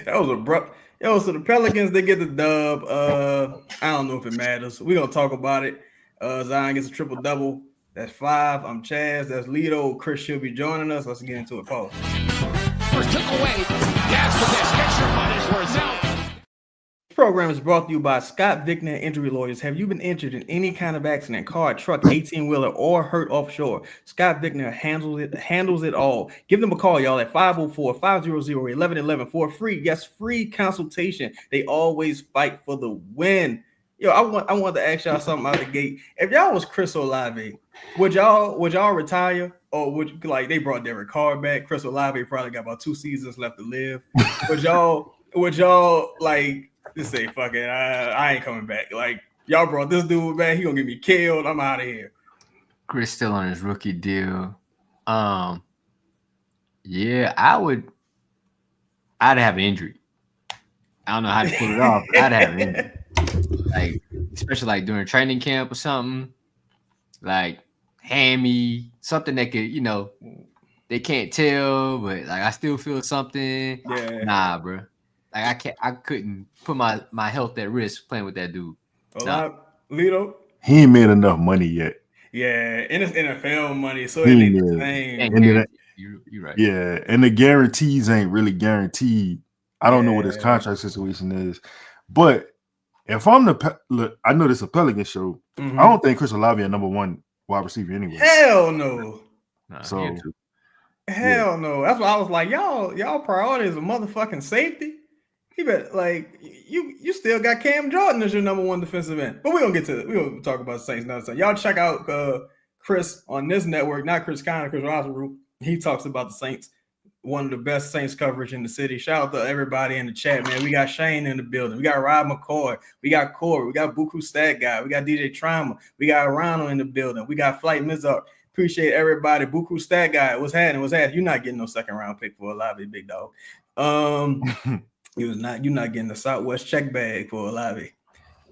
That was abrupt. Yo, so the Pelicans, they get the dub. I don't know if it matters. We're gonna talk about it. Zion gets a triple double. That's 5. I'm Chaz. That's Lito. Chris should be joining us. Let's get into it. Pause. First took away. Gas for this. Get your money's worth out. This program is brought to you by Scott Vicknair Injury Lawyers. Have you been injured in any kind of accident, car, truck, 18-wheeler, or hurt offshore? Scott Vicknair handles it all. Give them a call, y'all, at 504-500-1111 for a free consultation. They always fight for the win. Yo, I want to ask y'all something out the gate. If y'all was Chris Olave, would y'all retire, or would like they brought Derek Carr back? Chris Olave probably got about 2 seasons left to live. Would y'all like just say fuck it? I ain't coming back. Like y'all brought this dude back, he gonna get me killed. I'm out of here. Chris still on his rookie deal. Yeah, I'd have an injury. I don't know how to pull it off, but I'd have an injury. Like, especially like during training camp or something, like hammy, something that could, they can't tell, but like I still feel something. Yeah. Nah, bro. Like I couldn't put my health at risk playing with that dude. Lito? He ain't made enough money yet. Yeah, and it's NFL money, so it ain't the same. You're right. Yeah, and the guarantees ain't really guaranteed. I don't know what his contract situation is, but if I'm look, I know this is a Pelican show. Mm-hmm. I don't think Chris Olave a number 1 wide receiver anyway. Hell no. Hell no. That's why I was like, y'all priority is a motherfucking safety. He bet like you still got Cam Jordan as your number 1 defensive end. But we're gonna talk about Saints another time. Y'all check out Chris on this network, not Chris Conner, Chris Rosenroot. He talks about the Saints. One of the best Saints coverage in the city. Shout out to everybody in the chat, man. We got Shane in the building. We got Rob McCoy. We got Corey. We got Buku Stat Guy. We got DJ Trauma. We got Ronald in the building. We got Flight Mizar. Appreciate everybody. Buku Stat Guy. What's happening? You're not getting no second round pick for Olave, big dog. You're not getting the Southwest check bag for Olave.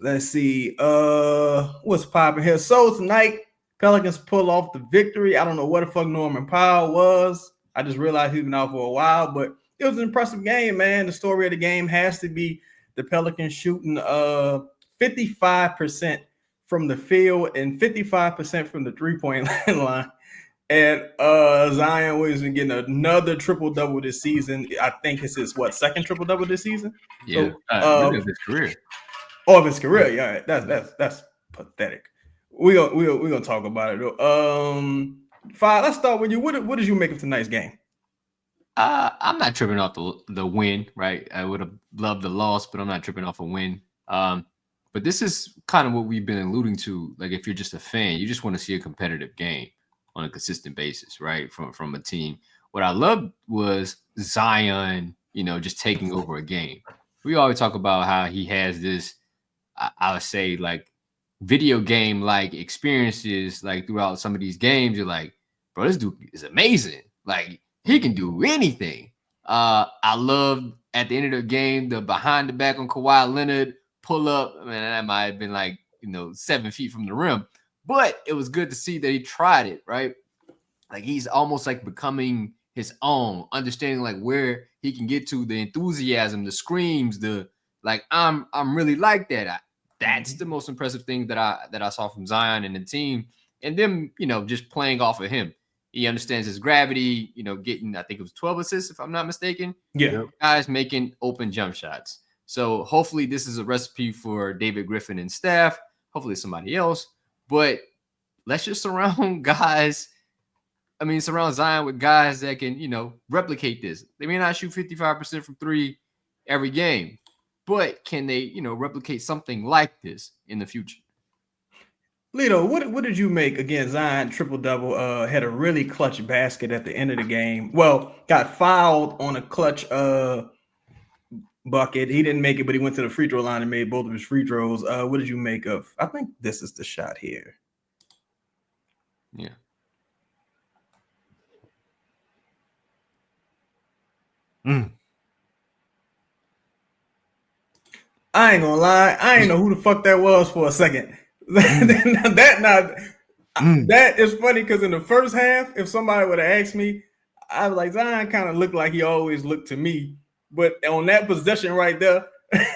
Let's see. What's popping here? So tonight, Pelicans pull off the victory. I don't know what the fuck Norman Powell was. I just realized he's been out for a while, but it was an impressive game, man. The story of the game has to be the Pelicans shooting 55% from the field and 55% from the three-point line. And Zion Williamson getting another triple-double this season. I think it's his, second triple-double this season? Yeah, of his career. Oh, of his career, yeah. That's pathetic. We're gonna talk about it, though. Five, let's start with you. What did you make of tonight's game? I'm not tripping off the win, right? I would have loved the loss, but I'm not tripping off a win. But this is kind of what we've been alluding to. Like, if you're just a fan, you just want to see a competitive game on a consistent basis, right? From a team. What I loved was Zion, just taking over a game. We always talk about how he has this, I would say, like, video game like experiences like throughout some of these games. You're like, bro, this dude is amazing. Like, he can do anything. I loved at the end of the game the behind the back on Kawhi Leonard pull up. I mean, that might have been like 7 feet from the rim, but it was good to see that he tried it, right? Like, he's almost like becoming his own, understanding like where he can get to, the enthusiasm, the screams, the like, I'm really like that. That's the most impressive thing that I saw from Zion and the team, and them, just playing off of him. He understands his gravity, getting, I think it was 12 assists, if I'm not mistaken. Yeah. Guys making open jump shots. So hopefully this is a recipe for David Griffin and staff. Hopefully somebody else. But let's just surround Zion with guys that can, replicate this. They may not shoot 55% from 3 every game, but can they, replicate something like this in the future? Lito, what did you make? Again, Zion triple-double, had a really clutch basket at the end of the game. Well, got fouled on a clutch bucket. He didn't make it, but he went to the free throw line and made both of his free throws. What did you make of? I think this is the shot here. Yeah. I ain't gonna lie. I ain't know who the fuck that was for a second. That is funny because in the first half, if somebody would have asked me, I was like, Zion kind of looked like he always looked to me. But on that possession right there,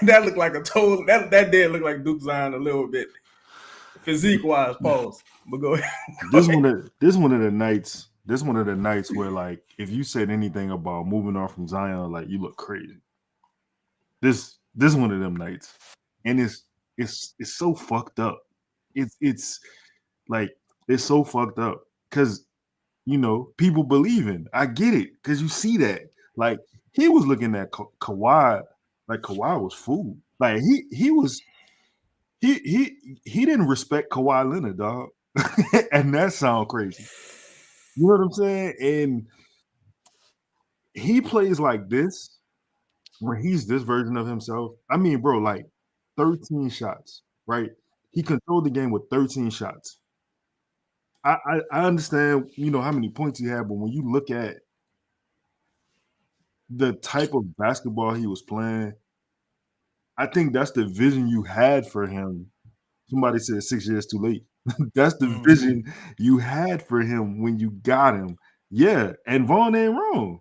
that looked like a total. That did look like Duke Zion a little bit, physique wise. Pause. But go ahead. This one of the nights. This one of the nights where, like, if you said anything about moving on from Zion, like, you look crazy. This one of them nights, and it's so fucked up. It's like it's so fucked up because people believe in. I get it because you see that. Like, he was looking at Kawhi like Kawhi was food. Like he was he didn't respect Kawhi Leonard, dog. And that sound crazy. You know what I'm saying? And he plays like this when he's this version of himself. I mean, bro, like 13 shots, right? He controlled the game with 13 shots. I understand, how many points he had, but when you look at the type of basketball he was playing, I think that's the vision you had for him. Somebody said 6 years too late. That's the vision you had for him when you got him. Yeah, and Vaughn ain't wrong.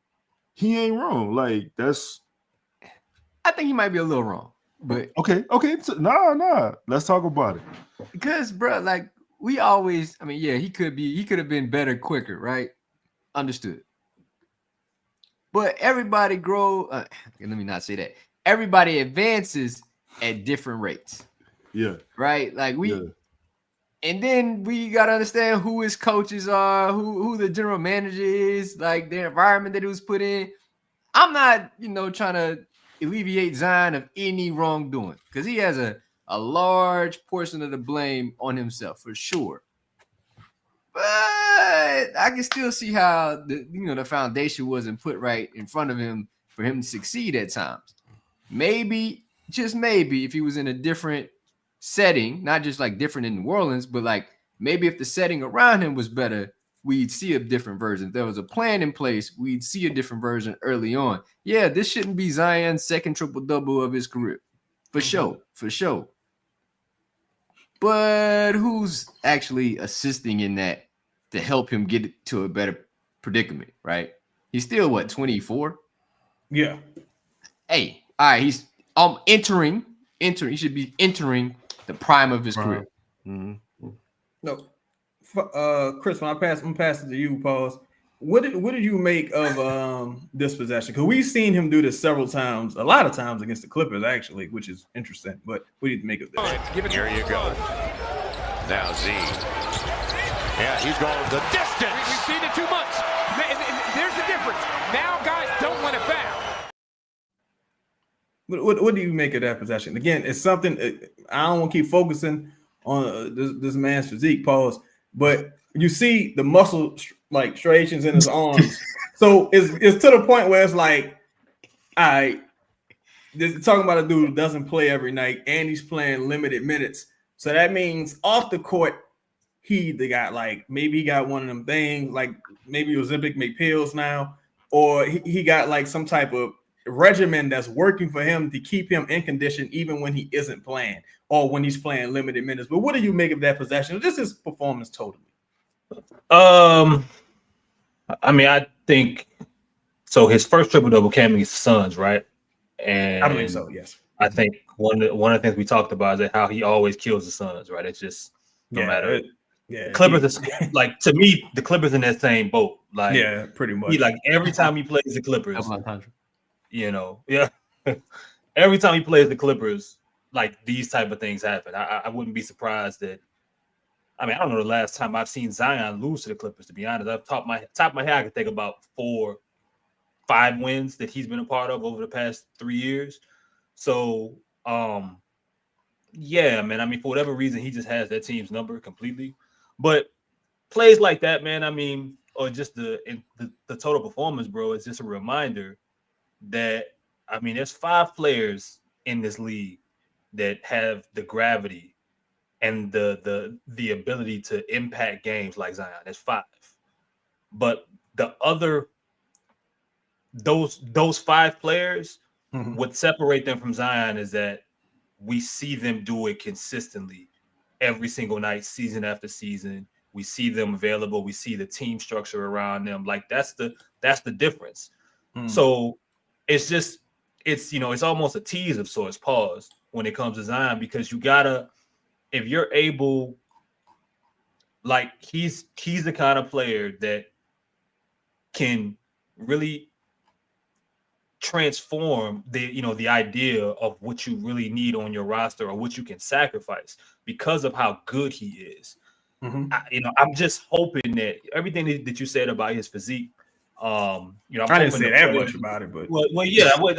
He ain't wrong. Like, that's... I think he might be a little wrong, but... Okay. So, nah. Let's talk about it. Because, bro, like, we always... I mean, yeah, he could have been better quicker, right? Understood. But everybody let me not say that. Everybody advances at different rates. Yeah. Right? Like, and then we got to understand who his coaches are, who the general manager is, like the environment that he was put in. I'm not, trying to alleviate Zion of any wrongdoing because he has a large portion of the blame on himself for sure. But I can still see how the foundation wasn't put right in front of him for him to succeed at times. Maybe, just maybe, if he was in a different setting, not just like different in New Orleans, but like maybe if the setting around him was better, we'd see a different version. If there was a plan in place, we'd see a different version early on. Yeah, this shouldn't be Zion's second triple-double of his career. For sure. But who's actually assisting in that to help him get to a better predicament, right? He's still, 24? Yeah. Hey, all right, he's entering. He should be entering the prime of his career. Mm-hmm. No, Chris, I'm passing it to you. Pause. What did you make of this possession? Because we've seen him do this several times, a lot of times against the Clippers, actually, which is interesting. But what do you make of this? Here you go. Now Z. Yeah, he's going the distance. We've seen it too much. There's the difference. Now guys don't want to foul. What do you make of that possession? Again, it's something I don't want to keep focusing on this man's physique, pause, but you see the muscle like striations in his arms. So it's to the point where it's like, all right, this talking about a dude who doesn't play every night and he's playing limited minutes. So that means off the court, they got maybe he got one of them things, like maybe Ozempic make pills now, or he got like some type of regimen that's working for him to keep him in condition even when he isn't playing or when he's playing limited minutes. But what do you make of that possession? Just his performance totally. I mean, I think so. His first triple-double came against the Suns, right? And I believe so, yes. I think one of the things we talked about is how he always kills the Suns, right? It's just no matter. Yeah, Clippers are like, to me, the Clippers in that same boat. Like, yeah, pretty much. Every time he plays the Clippers, every time he plays the Clippers, like these type of things happen. I wouldn't be surprised that. I mean, I don't know the last time I've seen Zion lose to the Clippers. To be honest, off top of my head, I can think about 4-5 wins that he's been a part of over the past 3 years. So, yeah, man. I mean, for whatever reason, he just has that team's number completely. But plays like that, man. I mean, or just the total performance, bro. It's just a reminder that there's 5 players in this league that have the gravity and the ability to impact games like Zion. There's 5, but the other those 5 players, what separate them from Zion is that we see them do it consistently every single night, season after season. We see them available. We see the team structure around them. Like that's the difference. So it's just it's it's almost a tease of sorts, pause, when it comes to Zion, because you gotta, if you're able, like he's the kind of player that can really transform the idea of what you really need on your roster or what you can sacrifice because of how good he is. Mm-hmm. I'm just hoping that everything that you said about his physique, I'm I didn't say that much about it, but yeah, I mean,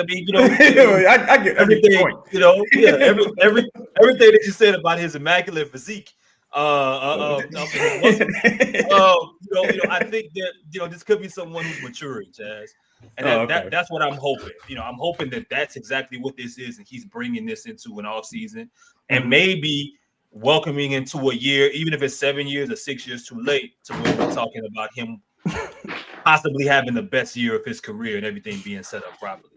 I get everything, point. everything that you said about his immaculate physique, I think that this could be someone who's maturing, Chaz, and that's what I'm hoping. I'm hoping that that's exactly what this is, and he's bringing this into an off season, and maybe welcoming into a year, even if it's 7 years or 6 years too late, to where we're talking about him possibly having the best year of his career and everything being set up properly.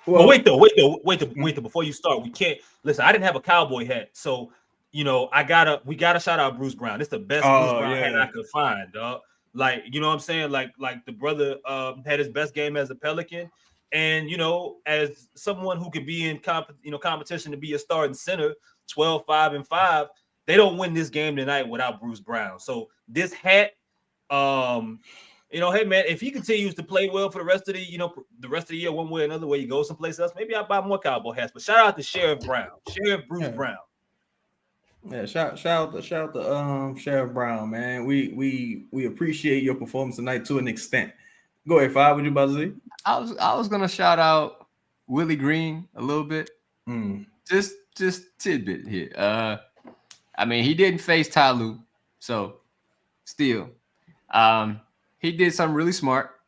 Well, wait though, before you start, we can't listen. I didn't have a cowboy hat, so we gotta shout out Bruce Brown. It's the best Bruce Brown hat I could find, dog. Like, you know what I'm saying? Like the brother had his best game as a Pelican, and as someone who could be in competition to be a starting center, 12, 5, and 5. They don't win this game tonight without Bruce Brown. So this hat, hey man, if he continues to play well for the rest of the year, one way or another, where he goes someplace else, maybe I'll buy more cowboy hats. But shout out to Sheriff Bruce Brown. Yeah, shout out to Sheriff Brown, man. We appreciate your performance tonight to an extent. Go ahead, Five. What you about to say? I was gonna shout out Willie Green a little bit. Just tidbit here. I mean, he didn't face Ty Lue, so still, he did something really smart.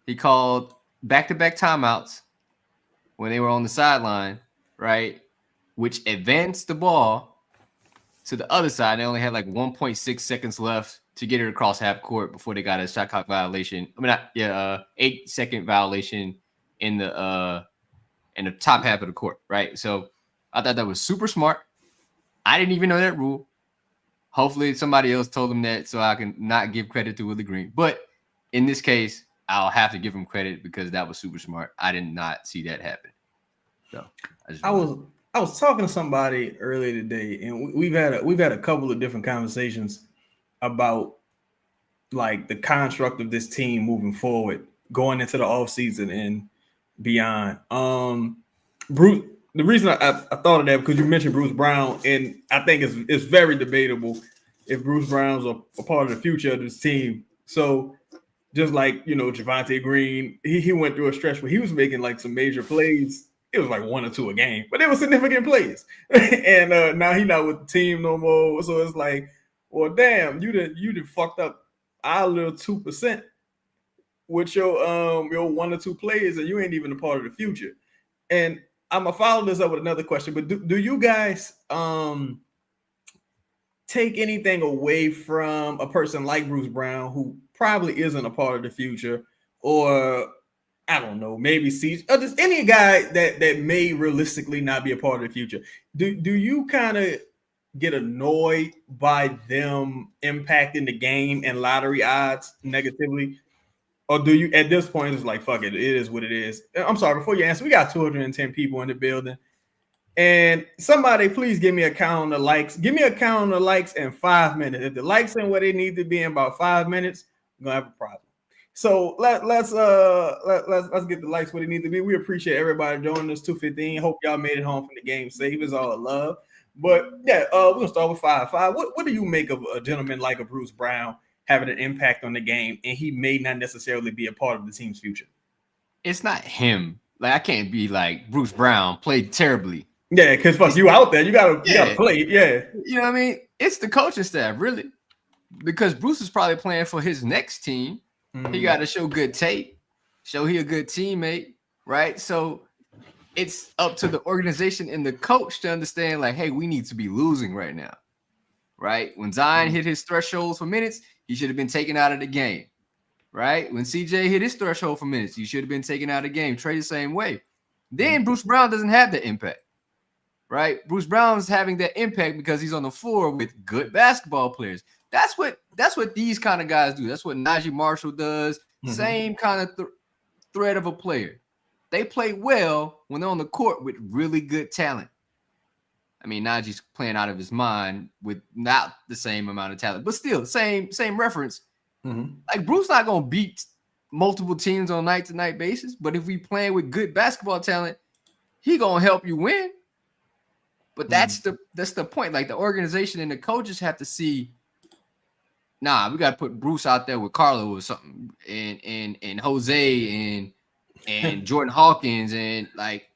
He called back-to-back timeouts when they were on the sideline, right? Which advanced the ball to the other side. They only had like 1.6 seconds left to get it across half court before they got a shot clock violation. 8-second violation in the top half of the court, right? So I thought that was super smart. I didn't even know that rule. Hopefully somebody else told him that so I can not give credit to Willie Green. But in this case, I'll have to give him credit because that was super smart. I did not see that happen. So I was talking to somebody earlier today, and we've had a couple of different conversations about like the construct of this team moving forward, going into the offseason and beyond. Bruce, the reason I thought of that because you mentioned Bruce Brown, and I think it's very debatable if Bruce Brown's a part of the future of this team. So just like Javonte Green, he went through a stretch where he was making like some major plays. It was like 1 or 2 a game, but they were significant plays. And now he's not with the team no more. So it's like, well, damn, you done fucked up our little 2% with your 1 or 2 plays, and you ain't even a part of the future. And I'm gonna follow this up with another question, but do you guys take anything away from a person like Bruce Brown, who probably isn't a part of the future, or I don't know, maybe CJ, or just any guy that may realistically not be a part of the future? Do you kind of get annoyed by them impacting the game and lottery odds negatively? Or do you, at this point, it's like, fuck it, it is what it is? I'm sorry, before you answer, we got 210 people in the building. And somebody, please give me a count of likes. Give me a count of likes in 5 minutes. If the likes ain't where they need to be in about 5 minutes, I'm gonna have a problem. So let's get the likes where they need to be. We appreciate everybody joining us. 2:15. Hope y'all made it home from the game safe. It's all love. But yeah, we're gonna start with Five. What do you make of a gentleman like a Bruce Brown having an impact on the game, and he may not necessarily be a part of the team's future? It's not him. Like, I can't be like Bruce Brown played terribly. Yeah, because fuck you out there, you gotta play. Yeah, you know what I mean. It's the coaching staff, really, because Bruce is probably playing for his next team. He got to show good tape, show he a good teammate, right? So it's up to the organization and the coach to understand, like, hey, we need to be losing right now, right? When Zion hit his thresholds for minutes, he should have been taken out of the game, right? When CJ hit his threshold for minutes, he should have been taken out of the game. Trey the same way. Then Bruce Brown doesn't have that impact, right? Bruce Brown's having that impact because he's on the floor with good basketball players. That's what these kind of guys do. That's what Najee Marshall does. Same kind of threat of a player, they play well when they're on the court with really good talent. I mean, Najee's playing out of his mind with not the same amount of talent, but still same reference. Mm-hmm. Like Bruce not gonna beat multiple teams on a night-to-night basis, but if we playing with good basketball talent, he gonna help you win. But that's the point. Like the organization and the coaches have to see. Nah, we gotta put Bruce out there with Carlo or something, and Jose and Jordan Hawkins, and like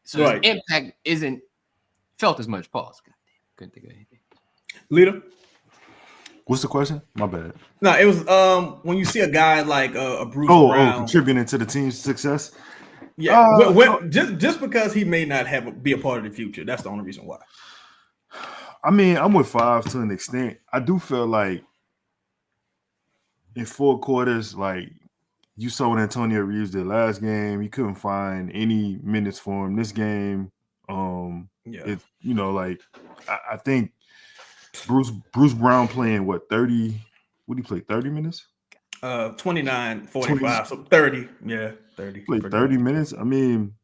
so his impact isn't felt as much. Pause. God damn, couldn't think of anything. Lito? What's the question? My bad. No, it was when you see a guy like a Bruce Brown contributing to the team's success. Yeah, just because he may not be a part of the future. That's the only reason why. I mean, I'm with Five to an extent. I do feel like in 4 quarters, like you saw what Antonio Reeves did last game, you couldn't find any minutes for him this game. It's I think Bruce Brown playing 30. What did he play? 30 minutes? 29, 45, so 30. Yeah, 30. Played 30 minutes. I mean,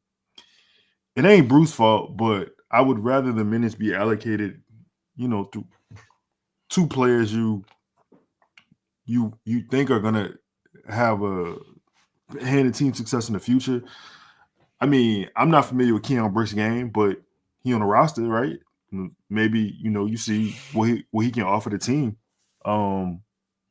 it ain't Bruce's fault, but I would rather the minutes be allocated, to 2 players you think are gonna have a hand the team success in the future. I mean, I'm not familiar with Keon Brick's game, but he on the roster, right? Maybe you see what he can offer the team.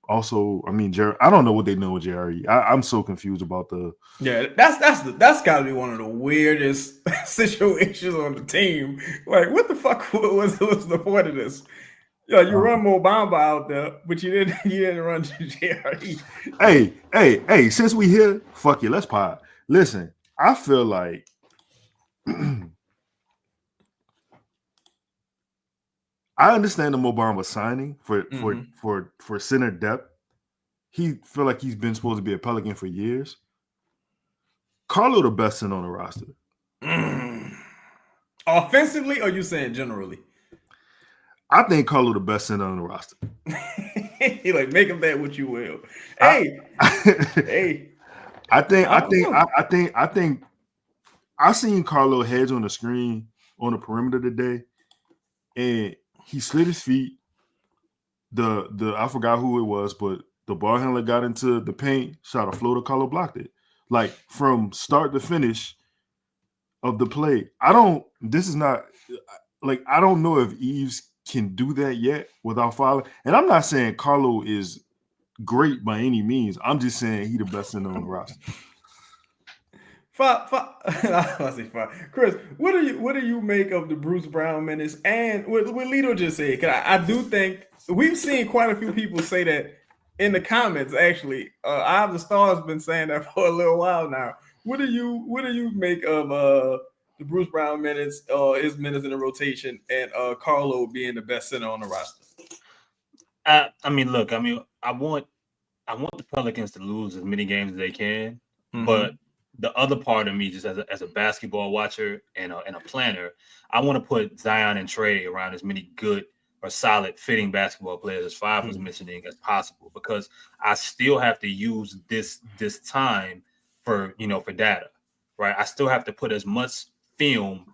Also, I mean, I don't know what they know with JRE. I'm so confused about the. Yeah, that's got to be one of the weirdest situations on the team. Like, what the fuck was the point of this? Yeah, you run Mo Bamba out there, but you didn't run JRE. Hey! Since we here, fuck it, let's pod. Listen, I feel like. I understand the Mo Bamba signing for center depth. He feel like he's been supposed to be a Pelican for years. Carlo the best center on the roster. Offensively, or you saying generally? I think Carlo the best center on the roster. He like make him that what you will. Hey. I think I seen Carlo heads on the screen on the perimeter today, and he slid his feet. I forgot who it was, but the ball handler got into the paint, shot a floater, Carlo blocked it. Like from start to finish of the play. I don't know if Eves can do that yet without fouling. And I'm not saying Carlo is great by any means. I'm just saying he the best center on the roster. I say five. Chris, what do you make of the Bruce Brown minutes and what Lito just said? Cause I do think we've seen quite a few people say that in the comments. Actually, I have the Stars been saying that for a little while now. What do you make of the Bruce Brown minutes, his minutes in the rotation, and Carlo being the best center on the roster? I want the Pelicans to lose as many games as they can, but the other part of me, just as a basketball watcher and a planner, I want to put Zion and Trey around as many good or solid fitting basketball players as Five was mentioning as possible, because I still have to use this time for data, right? I still have to put as much film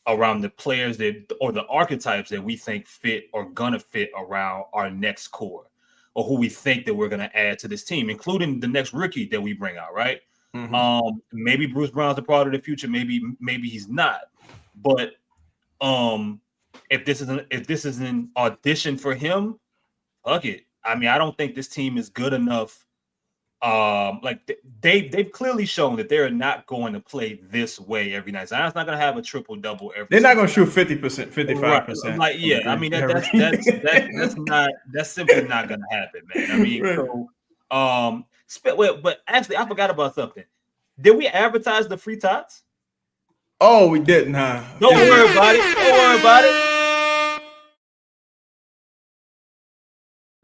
around the players or the archetypes that we think fit or gonna fit around our next core, or who we think that we're gonna add to this team, including the next rookie that we bring out, right? Maybe Bruce Brown's a part of the future, maybe he's not. But if this is an audition for him, fuck it. I mean, I don't think this team is good enough. They've clearly shown that they're not going to play this way every night. Zion's not going to have a triple double every. They're not going to shoot 50%, 55%. Like, yeah, I mean that's simply not going to happen, man. I mean, right. But actually, I forgot about something. Did we advertise the free tots? Oh, we didn't, huh? Don't worry about it.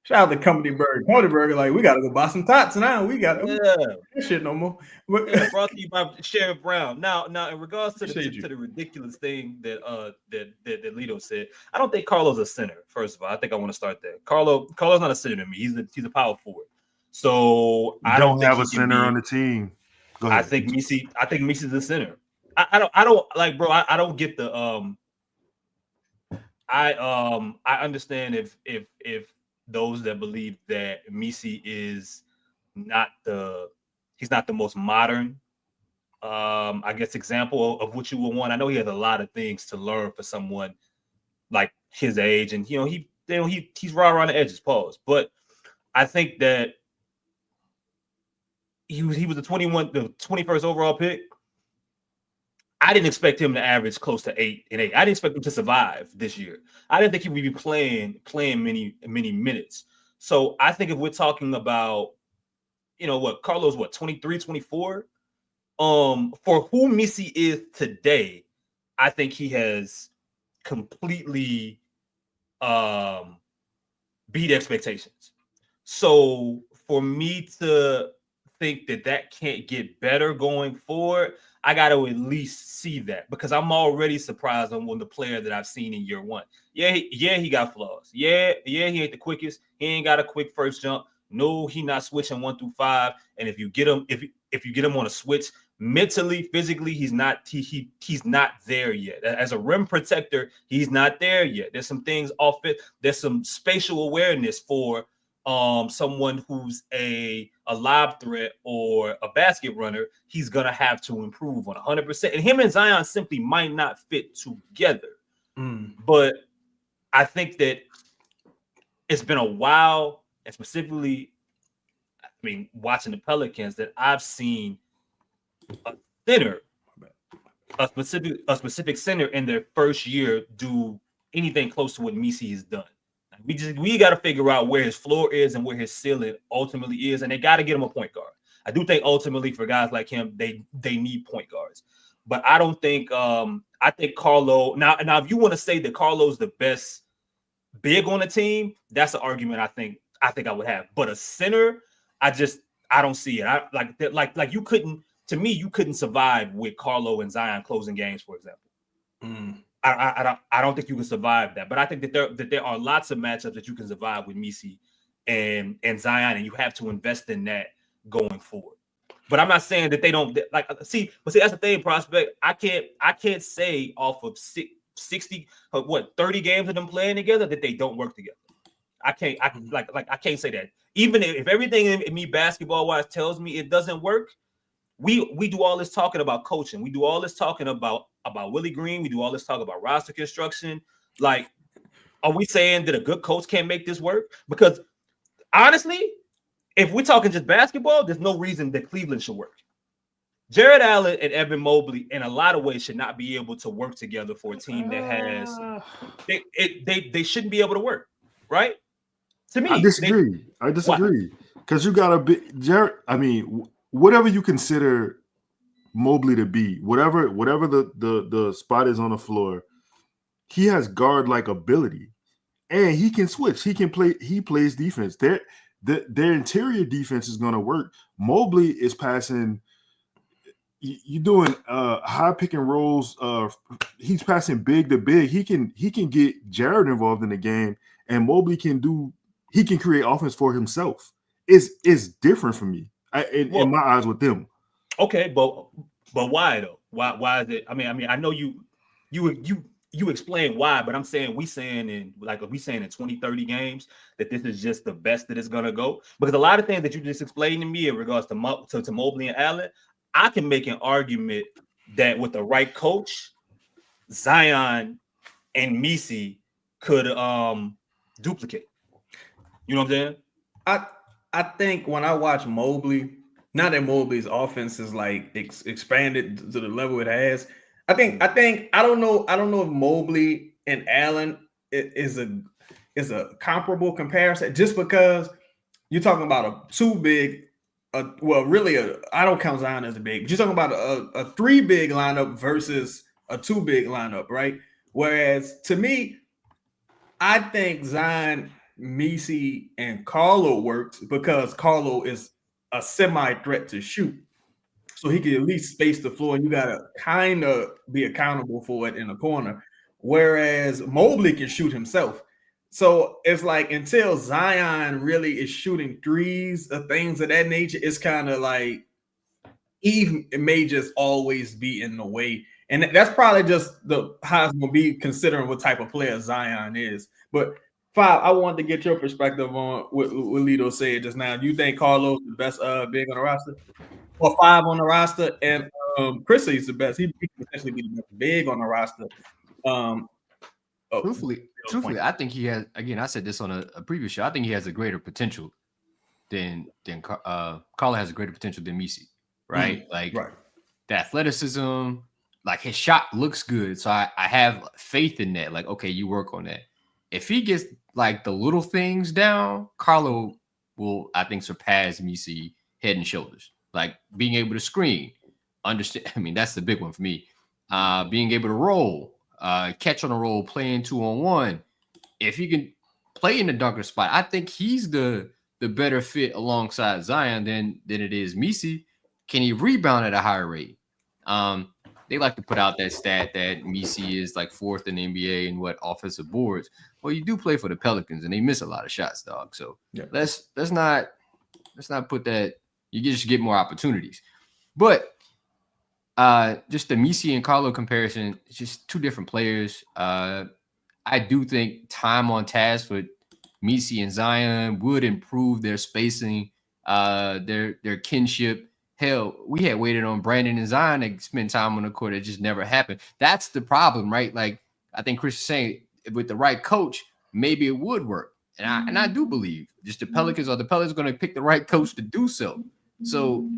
Shout out to Company Burger. Company Burger, like, we got to go buy some tots now. We got that shit no more. Brought to you by Sherry Brown. Now, in regards to the ridiculous thing that Lito said, I don't think Carlo's a center. First of all, I think I want to start there. Carlo's not a center to me. He's a power forward. So I don't have a center on the team. I think Misi's the center. I don't like, bro. I don't get the I understand if those that believe that Misi is he's not the most modern I guess example of what you would want. I know he has a lot of things to learn for someone like his age, and he's raw around the edges, pause. But I think that he was the 21st overall pick. I didn't expect him to average close to 8 and 8. I didn't expect him to survive this year. I didn't think he would be playing many minutes. So I think if we're talking about, Carlos, 23, 24, for who Misi is today, I think he has completely beat expectations. So for me to think that can't get better going forward, I got to at least see that, because I'm already surprised on the player that I've seen in year one. Yeah, he got flaws. Yeah, he ain't the quickest. He ain't got a quick first jump. No, he not switching 1 through 5. And if you get him, if you get him on a switch, mentally, physically, he's not there yet. As a rim protector, he's not there yet. There's some things off it. There's some spatial awareness for someone who's a lob threat or a basket runner. He's gonna have to improve on 100%. And him and Zion simply might not fit together. But I think that it's been a while, and specifically, watching the Pelicans, that I've seen a specific center in their first year do anything close to what Misi has done. We got to figure out where his floor is and where his ceiling ultimately is, and they got to get him a point guard. I do think ultimately for guys like him, they need point guards. But I don't think I think Carlo now if you want to say that Carlo's the best big on the team, that's an argument I think I would have. But a center, I don't see it. Like you couldn't survive with Carlo and Zion closing games, for example. I don't think you can survive that. But I think that there are lots of matchups that you can survive with Misi and Zion, and you have to invest in that going forward. But I'm not saying that they don't that's the thing, prospect. I can't say off of 30 games of them playing together that they don't work together. I can't say that. Even if everything in me basketball wise tells me it doesn't work, we do all this talking about coaching. We do all this talking about Willie Green. We do all this talk about roster construction. Like, are we saying that a good coach can't make this work? Because honestly, if we're talking just basketball, there's no reason that Cleveland should work. Jared Allen and Evan Mobley, in a lot of ways, should not be able to work together for a team that has they shouldn't be able to work, right? To me, I disagree. Because you got a bit Jared. Whatever you consider Mobley to be, whatever the spot is on the floor, he has guard-like ability, and he can switch. He can play. He plays defense. Their interior defense is going to work. Mobley is passing. You're doing high pick and rolls. He's passing big to big. He can get Jared involved in the game, and Mobley can create offense for himself. It's different for me in my eyes with them. Okay, but why though? Why is it? I know you explain why, but we saying in 20, 30 games that this is just the best that it's gonna go. Because a lot of things that you just explained to me in regards to Mobley and Allen, I can make an argument that with the right coach, Zion and Misi could duplicate. You know what I'm saying? I think when I watch Mobley, now that Mobley's offense is like expanded to the level it has, I don't know if Mobley and Allen is a comparable comparison, just because you're talking about a two big. I don't count Zion as a big, but you're talking about a 3 big lineup versus a 2 big lineup, right? Whereas to me, I think Zion, Misi, and Carlo works because Carlo is a semi-threat to shoot. So he can at least space the floor, and you got to kind of be accountable for it in the corner. Whereas Mobley can shoot himself. So it's like until Zion really is shooting threes or things of that nature, it's kind of like Eve may just always be in the way. And that's probably just how it's going to be considering what type of player Zion is. But Five, I wanted to get your perspective on what Lito said just now. Do you think Carlos the best big on the roster? Or 5 on the roster? And Chris is the best. He could potentially be the best big on the roster. Truthfully, I think he has, again, I said this on a previous show, I think he has a greater potential than Carlo has a greater potential than Misi, right? The athleticism, like his shot looks good. So I have faith in that. Like, okay, you work on that. If he gets like the little things down, Carlo will, I think, surpass Misi head and shoulders. Like being able to screen, understand. I mean, that's the big one for me. Being able to roll, catch on a roll, playing 2-on-1. If he can play in the dunker spot, I think he's the better fit alongside Zion than it is Misi. Can he rebound at a higher rate? They like to put out that stat that Misi is like 4th in the NBA in offensive boards. Well, you do play for the Pelicans, and they miss a lot of shots, dog. So let's not put that. You just get more opportunities. But just the Misi and Carlo comparison, it's just two different players. I do think time on task for Misi and Zion would improve their spacing, their kinship. Hell, we had waited on Brandon and Zion to spend time on the court. It just never happened. That's the problem, right? Like I think Chris is saying, with the right coach, maybe it would work. And I do believe just the Pelicans going to pick the right coach to do so. So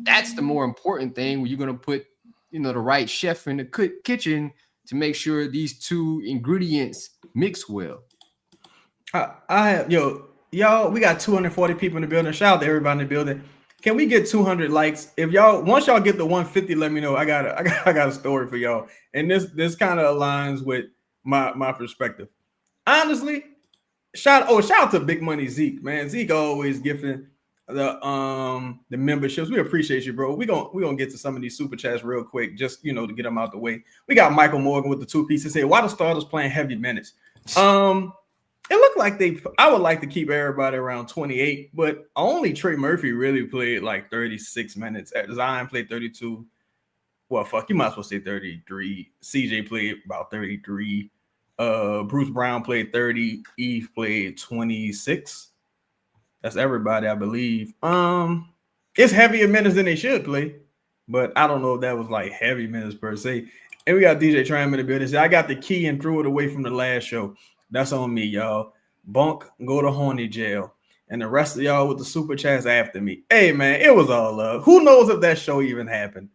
that's the more important thing. When you're going to put, the right chef in the kitchen to make sure these two ingredients mix well. Y'all, we got 240 people in the building. Shout out to everybody in the building. Can we get 200 likes? Once y'all get the 150, let me know. I got a story for y'all. And this kind of aligns with my perspective. Honestly, shout out to Big Money Zeke, man. Zeke always gifting the memberships. We appreciate you, bro. We're gonna get to some of these super chats real quick, just to get them out the way. We got Michael Morgan with the 2 pieces. Say, why the starters playing heavy minutes? It looked like I would like to keep everybody around 28, but only Trey Murphy really played like 36 minutes. Zion played 32. Well, fuck, you might as well say 33. CJ played about 33. Bruce Brown played 30. Eve played 26. That's everybody, I believe. It's heavier minutes than they should play, but I don't know if that was like heavy minutes per se. And we got DJ Tram in the building. I got the key and threw it away from the last show. That's on me, y'all. Bunk, go to horny jail. And the rest of y'all with the super chats after me. Hey, man, it was all love. Who knows if that show even happened?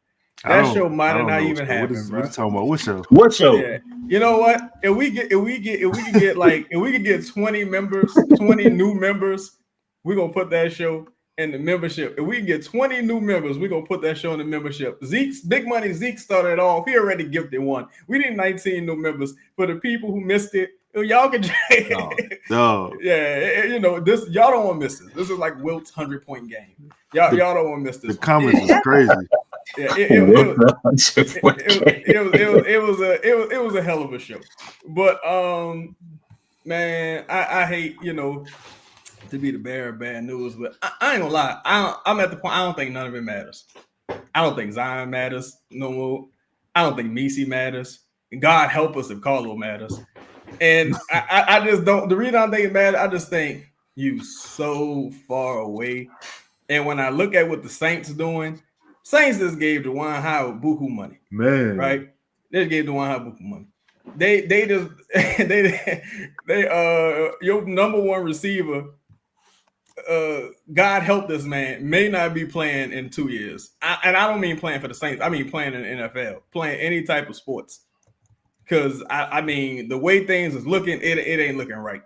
That show might have not even happened, bro. What are you talking about? What show? What show? Yeah. You know what? If we could get 20 members, 20 new members, we're gonna put that show in the membership. If we can get 20 new members, we're gonna put that show in the membership. Zeke's Big Money Zeke started it off. He already gifted one. We need 19 new members. For the people who missed it, y'all can no. Yeah, this y'all don't want to miss this. This is like Wilt's 100-point game. Y'all don't want to miss this. The comments is crazy. Yeah, it was a hell of a show. But man, I hate to be the bearer of bad news, but I ain't gonna lie. I'm at the point I don't think none of it matters. I don't think Zion matters no more. I don't think Misi matters. And God help us if Carlo matters. And I just don't. The reason I don't think it matters, I just think you so far away. And when I look at what the Saints doing, Saints just gave DeJuan Howard buku money, man. Right? They just gave DeJuan Howard buku money. They your number one receiver. God help this man may not be playing in 2 years. And I don't mean playing for the Saints. I mean playing in the NFL, playing any type of sports. Because I mean the way things is looking, it ain't looking right.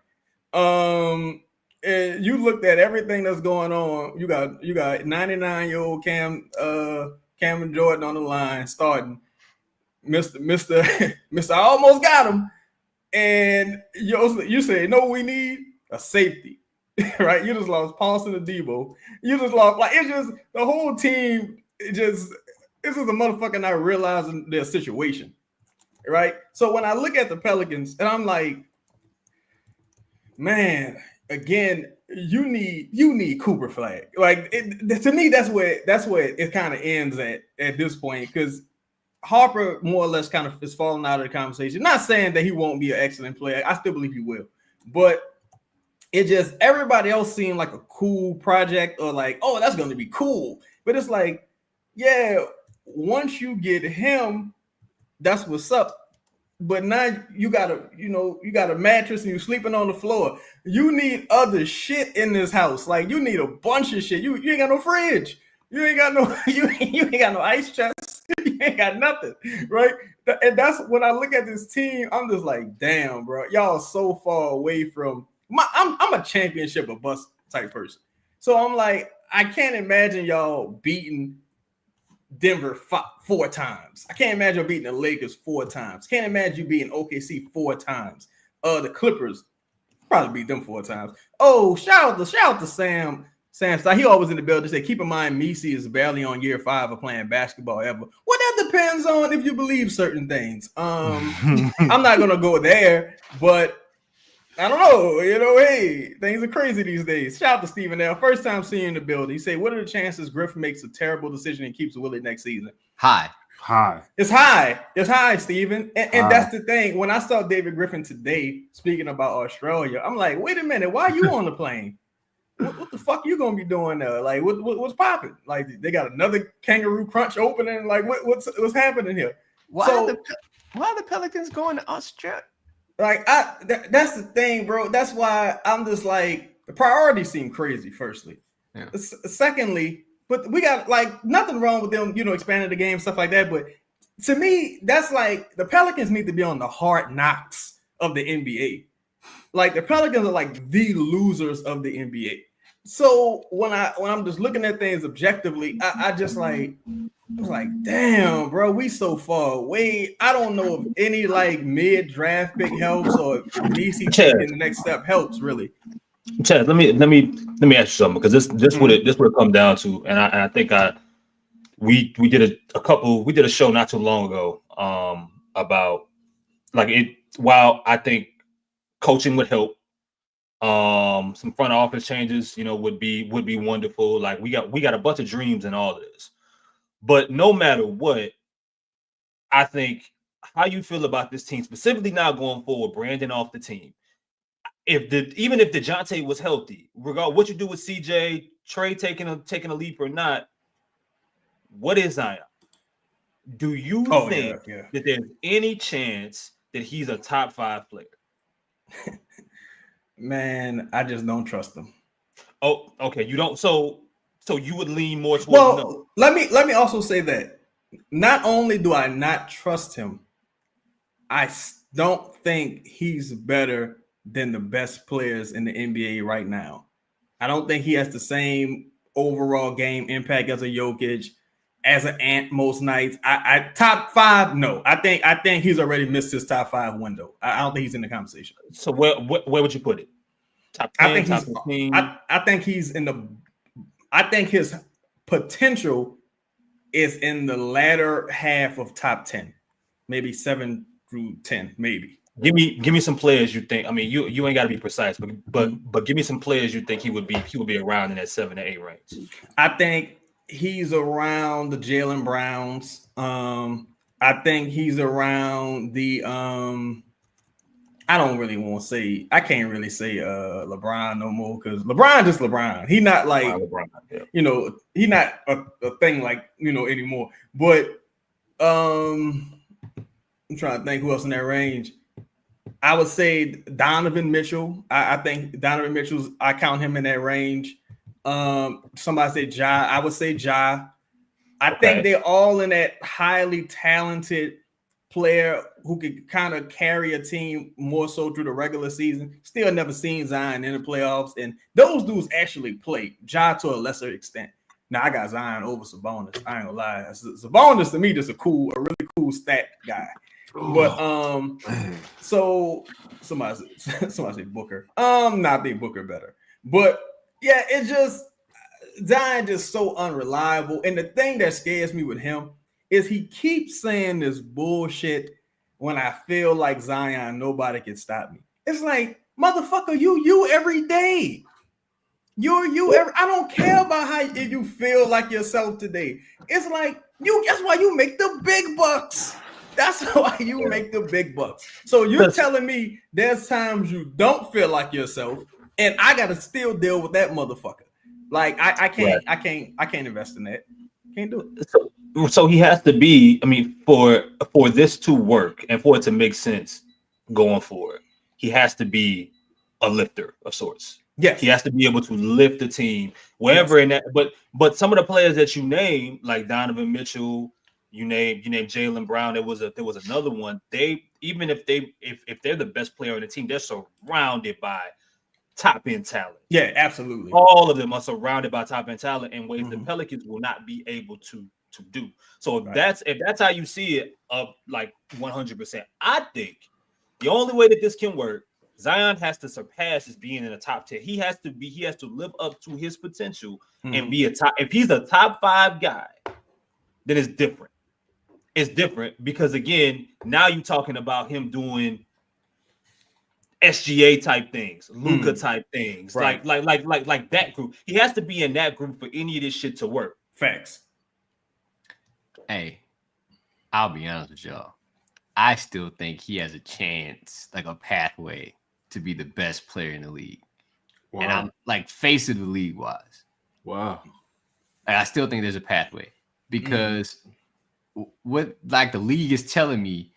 And you looked at everything that's going on. You got 99-year-old Cameron Jordan on the line starting. Mr. I almost got him. And you say, we need a safety. Right? You just lost Paulson and Debo. You just lost, it's just the whole team. It's just a motherfucker not realizing their situation. Right? So when I look at the Pelicans and I'm like, man, again, you need Cooper Flag. Like to me, that's where it kind of ends at this point, because Harper more or less kind of is falling out of the conversation. Not saying that he won't be an excellent player. I still believe he will, but it just, everybody else seemed like a cool project, or like, oh, that's going to be cool. But it's like, yeah, once you get him, that's what's up. But now you got a mattress and you're sleeping on the floor. You need other shit in this house. Like, you need a bunch of shit. You ain't got no fridge. You ain't got no you ain't got no ice chest. You ain't got nothing, right? And that's when I look at this team, I'm just like, damn, bro, y'all are so far away from I'm a championship or bust type person. So I'm like, I can't imagine y'all beating Denver 4 times. I can't imagine beating the Lakers 4 times. Can't imagine you beating OKC 4 times. The Clippers probably beat them 4 times. Oh, shout out to Sam Stein. He always in the building. Say, keep in mind, Messi is barely on year 5 of playing basketball ever. Well, that depends on if you believe certain things. I'm not gonna go there, but I don't know. Hey, things are crazy these days. Shout out to Stephen L. First time seeing the building. He say, what are the chances Griff makes a terrible decision and keeps Willie next season? High. It's high, Stephen. And that's the thing. When I saw David Griffin today speaking about Australia, I'm like, wait a minute, why are you on the plane? What the fuck you gonna be doing there? Like, what's popping? Like, they got another kangaroo crunch opening. Like, what's happening here? Why are the Pelicans going to Australia? Like, that's the thing, bro. That's why I'm just like, the priorities seem crazy, firstly. Yeah. Secondly, but we got, like, nothing wrong with them, expanding the game, stuff like that. But to me, that's like, the Pelicans need to be on the hard knocks of the NBA. Like, the Pelicans are like the losers of the NBA. So when I'm just looking at things objectively, I just like, I was like, damn, bro, we so far away. I don't know if any like mid-draft pick helps, or if DC taking the next step helps, really. Chad, let me ask you something, because this would it come down to, and I think we did a show not too long ago about, like, it. While I think coaching would help, some front office changes, would be wonderful. Like, we got a bunch of dreams in all of this. But no matter what, I think how you feel about this team, specifically now going forward, Brandon off the team. Even if DeJounte was healthy, regardless what you do with CJ, Trey taking a leap or not, what is Zion? Do you think that there's any chance that he's a top 5 player? Man, I just don't trust him. Oh, okay. You don't. So you would lean more towards no. Let me also say that not only do I not trust him, I don't think he's better than the best players in the NBA right now. I don't think he has the same overall game impact as a Jokic, as an Ant most nights. I top 5, no. I think he's already missed his top 5 window. I don't think he's in the conversation. So where would you put it? Top 10, I think top he's 15? I think he's in the. I think his potential is in the latter half of top 10, maybe 7 through 10, maybe. Give me some players you think. I mean, you ain't got to be precise, but give me some players you think he would be around in that 7 to 8 range. I think he's around the Jaylen Browns. I think he's around the I don't really want to say, I can't really say LeBron no more, because LeBron just LeBron. He not like LeBron, yeah. He not a thing like anymore. But I'm trying to think who else in that range. I would say Donovan Mitchell. I think Donovan Mitchell's, I count him in that range. Somebody say Ja. I would say Ja. I think they're all in that highly talented player who could kind of carry a team more so through the regular season. Still never seen Zion in the playoffs, and those dudes actually play. Ja to a lesser extent. Now I got Zion over Sabonis. I ain't gonna lie. Sabonis to me just a really cool stat guy. But so somebody say Booker. Not think Booker better. But yeah, it's just Zion just so unreliable. And the thing that scares me with him is he keeps saying this bullshit, when I feel like Zion, nobody can stop me. It's like, Motherfucker, you every day. You're you every. I don't care about how you feel like yourself today. It's like that's why you make the big bucks. That's why you make the big bucks. So you're telling me there's times you don't feel like yourself, and I gotta still deal with that motherfucker. Like I can't invest in that. Can't do it. So he has to be. I mean, for this to work and for it to make sense going forward, he has to be a lifter of sorts. Yes, he has to be able to lift the team wherever in that. But some of the players that you name, like Donovan Mitchell. You name Jaylen Brown. There was another one. They even if they're the best player on the team, they're surrounded by top end talent. Yeah, absolutely. All of them are surrounded by top end talent in ways the Pelicans will not be able to do. So if that's how you see it, like 100%, I think the only way that this can work, Zion has to surpass his being in the top 10. He has to live up to his potential and be a top. If he's a top 5 guy, then it's different. It's different because again, now you're talking about him doing SGA type things, Luka type things, right. like that group. He has to be in that group for any of this shit to work. Facts. Hey, I'll be honest with y'all. I still think he has a chance, like a pathway to be the best player in the league. Wow. And I'm like face of the league wise. Wow. I still think there's a pathway because what like the league is telling me,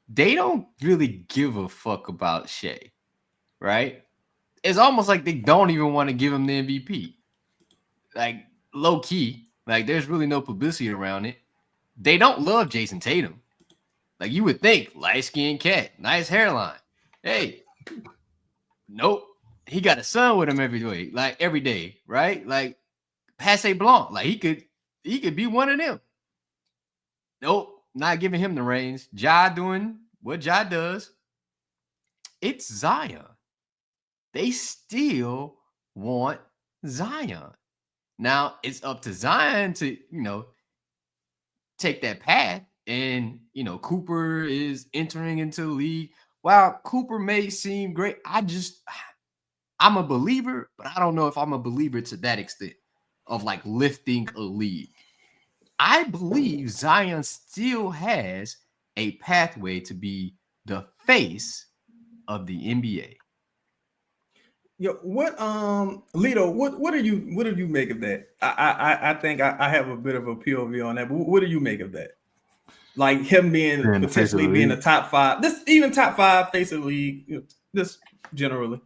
they don't really give a fuck about Shea, right? It's almost like they don't even want to give him the MVP. Like low key, like there's really no publicity around it. They don't love Jason Tatum. Like you would think, light-skinned cat, nice hairline. Hey, nope. He got a son with him every day, right? Like Passe Blanc. Like he could be one of them. Nope, not giving him the reins. Ja doing what Ja does. It's Zion. They still want Zion. Now it's up to Zion to, take that path. And, Cooper is entering into the league. While Cooper may seem great, I'm a believer, but I don't know if I'm a believer to that extent of like lifting a league. I believe Zion still has a pathway to be the face of the NBA. Yo, Lito, what do you make of that? I think I have a bit of a POV on that, but what do you make of that? Like him being potentially being a top 5, even top 5 face of the league, just generally.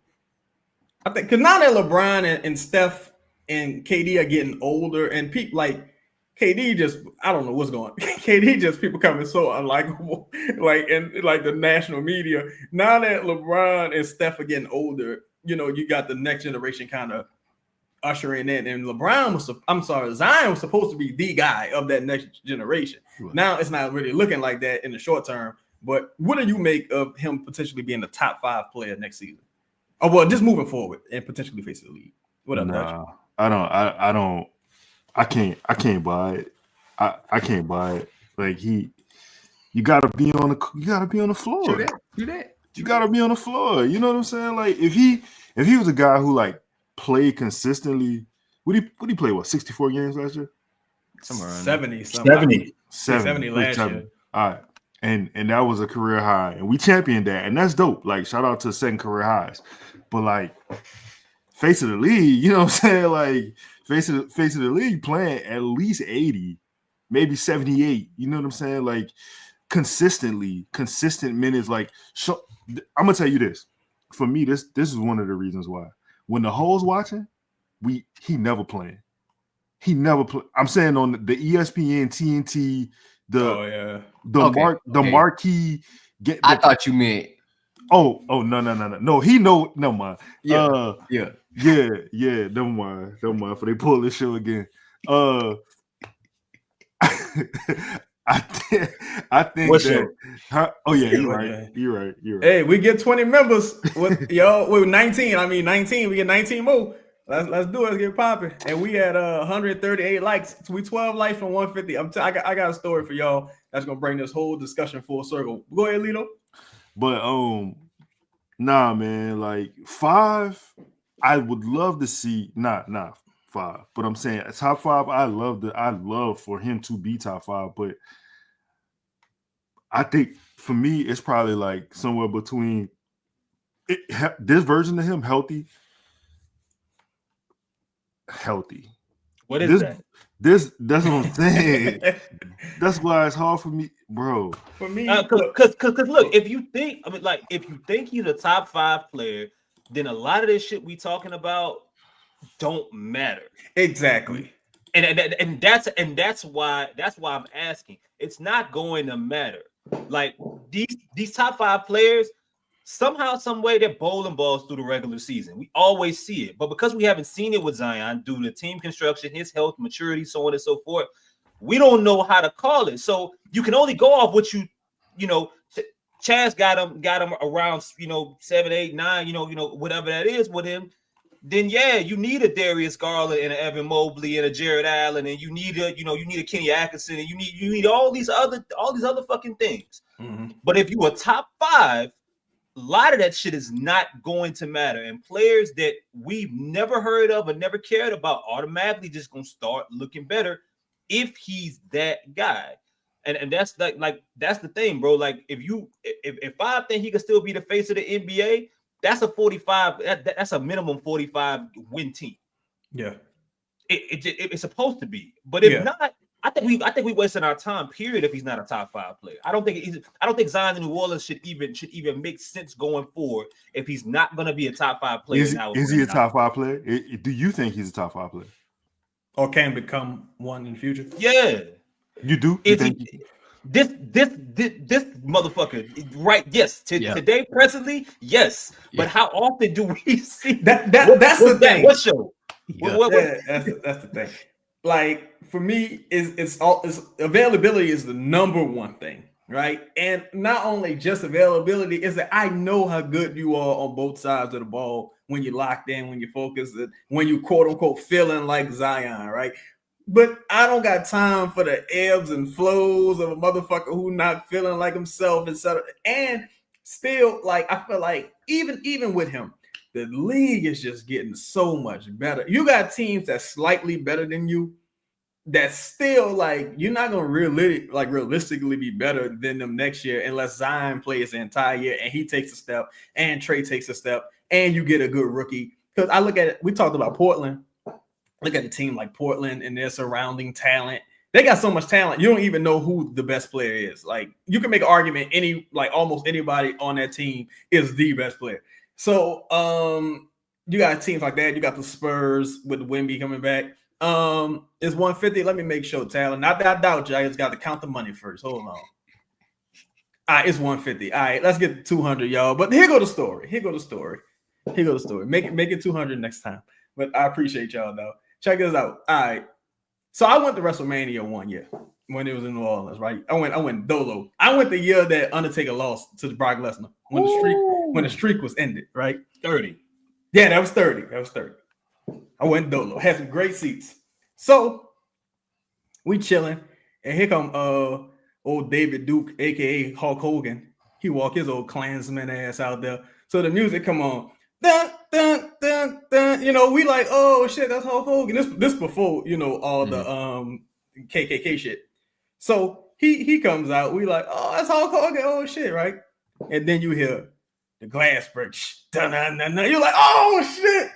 I think because now that LeBron and Steph and KD are getting older, and people like KD just, I don't know what's going on. KD just people coming so unlikable, like in like the national media. Now that LeBron and Steph are getting older, you got the next generation kind of ushering in, and Zion was supposed to be the guy of that next generation. Right. Now it's not really looking like that in the short term. But what do you make of him potentially being the top 5 player next season? Oh well, just moving forward and potentially facing the league. What up, Dutch? I can't buy it. I can't buy it. Like you gotta be on the floor. Do that. You gotta be on the floor. You know what I'm saying? Like if he was a guy who like played consistently, would he play 64 games last year? Somewhere around 70 last year. All right. And that was a career high. And we championed that. And that's dope. Like shout out to setting career highs. But like face of the league, you know what I'm saying? Like face of the league playing at least 80, maybe 78. You know what I'm saying? Like consistent minutes. Like I'm gonna tell you this. For me, this is one of the reasons why. When the hoes watching, he never playing. He never play. I'm saying on the ESPN, TNT, marquee. I thought you meant. Oh no. No, he know. No mind. Yeah. Never mind. For they pull this show again. I think What's that. Oh yeah, you're right. Hey, we get 20 members. We're 19. I mean 19. We get 19 more. Let's do it. Let's get popping. And we had 138 likes. We 12 likes from 150. I got a story for y'all that's gonna bring this whole discussion full circle. Go ahead, Lito. But Nah, man. Like 5, I would love to see. Not 5, but I'm saying top 5. I love for him to be top 5, but I think for me, it's probably like somewhere between this version of him healthy. What is that? That's what I'm saying. That's why it's hard for me, bro. For me, because look, if you think he's a top 5 player, then a lot of this shit we talking about don't matter. Exactly. And that's why I'm asking. It's not going to matter. Like these top 5 players, somehow, some way, they're bowling balls through the regular season. We always see it, but because we haven't seen it with Zion due to team construction, his health, maturity, so on and so forth, we don't know how to call it. So you can only go off what you know. Chaz got him around 7, 8, 9, whatever that is with him. Then yeah, you need a Darius Garland and an Evan Mobley and a Jared Allen, and you need a Kenny Atkinson, and you need all these other fucking things. Mm-hmm. But if you a top 5, a lot of that shit is not going to matter. And players that we've never heard of or never cared about automatically just gonna start looking better if he's that guy. And that's like that's the thing, bro. Like if I think he could still be the face of the NBA, that's a 45. That's a minimum 45 win team. Yeah, it's supposed to be. But if not, I think we wasting our time. Period. If he's not a top 5 player, I don't think Zion in New Orleans should even make sense going forward if he's not going to be a top 5 player. Is he a top 5 player? Do you think he's a top 5 player, or can become one in the future? Yeah, you do. This motherfucker, right? Yes, today presently, yes. Yeah. But how often do we see that? That's the thing. What show? Yeah. That's the thing. Like for me, it's availability is the number one thing, right? And not only just availability, is that I know how good you are on both sides of the ball when you're locked in, when you're focused, when you quote unquote feeling like Zion, right? But I don't got time for the ebbs and flows of a motherfucker who not feeling like himself, etc. And still, like I feel like even with him, the league is just getting so much better. You got teams that's slightly better than you. That's still like you're not gonna realistically be better than them next year unless Zion plays the entire year and he takes a step and Trey takes a step and you get a good rookie. Because I look at it, we talked about Portland. Look at a team like Portland and their surrounding talent. They got so much talent, you don't even know who the best player is. Like you can make an argument, almost anybody on that team is the best player. So you got teams like that. You got the Spurs with Wemby coming back. It's 150. Let me make sure, Tyler. Not that I doubt you. I just got to count the money first. Hold on. All right, it's 150. All right, let's get 200, y'all. But here go the story. Make it 200 next time. But I appreciate y'all though. Check this out. All right. So I went to WrestleMania one year when it was in New Orleans, right? I went dolo. I went the year that Undertaker lost to Brock Lesnar when the streak was ended, right? 30. Yeah, that was 30. I went dolo. Had some great seats. So we chilling, and here come old David Duke, aka Hulk Hogan. He walk his old Klansman ass out there. So the music come on. Dun, dun, dun, dun. We like, oh shit, that's Hulk Hogan. This before all the KKK shit. So he comes out. We like, oh, that's Hulk Hogan. Oh shit, right? And then you hear the glass break. Dun, dun, dun, dun. You're like, oh shit,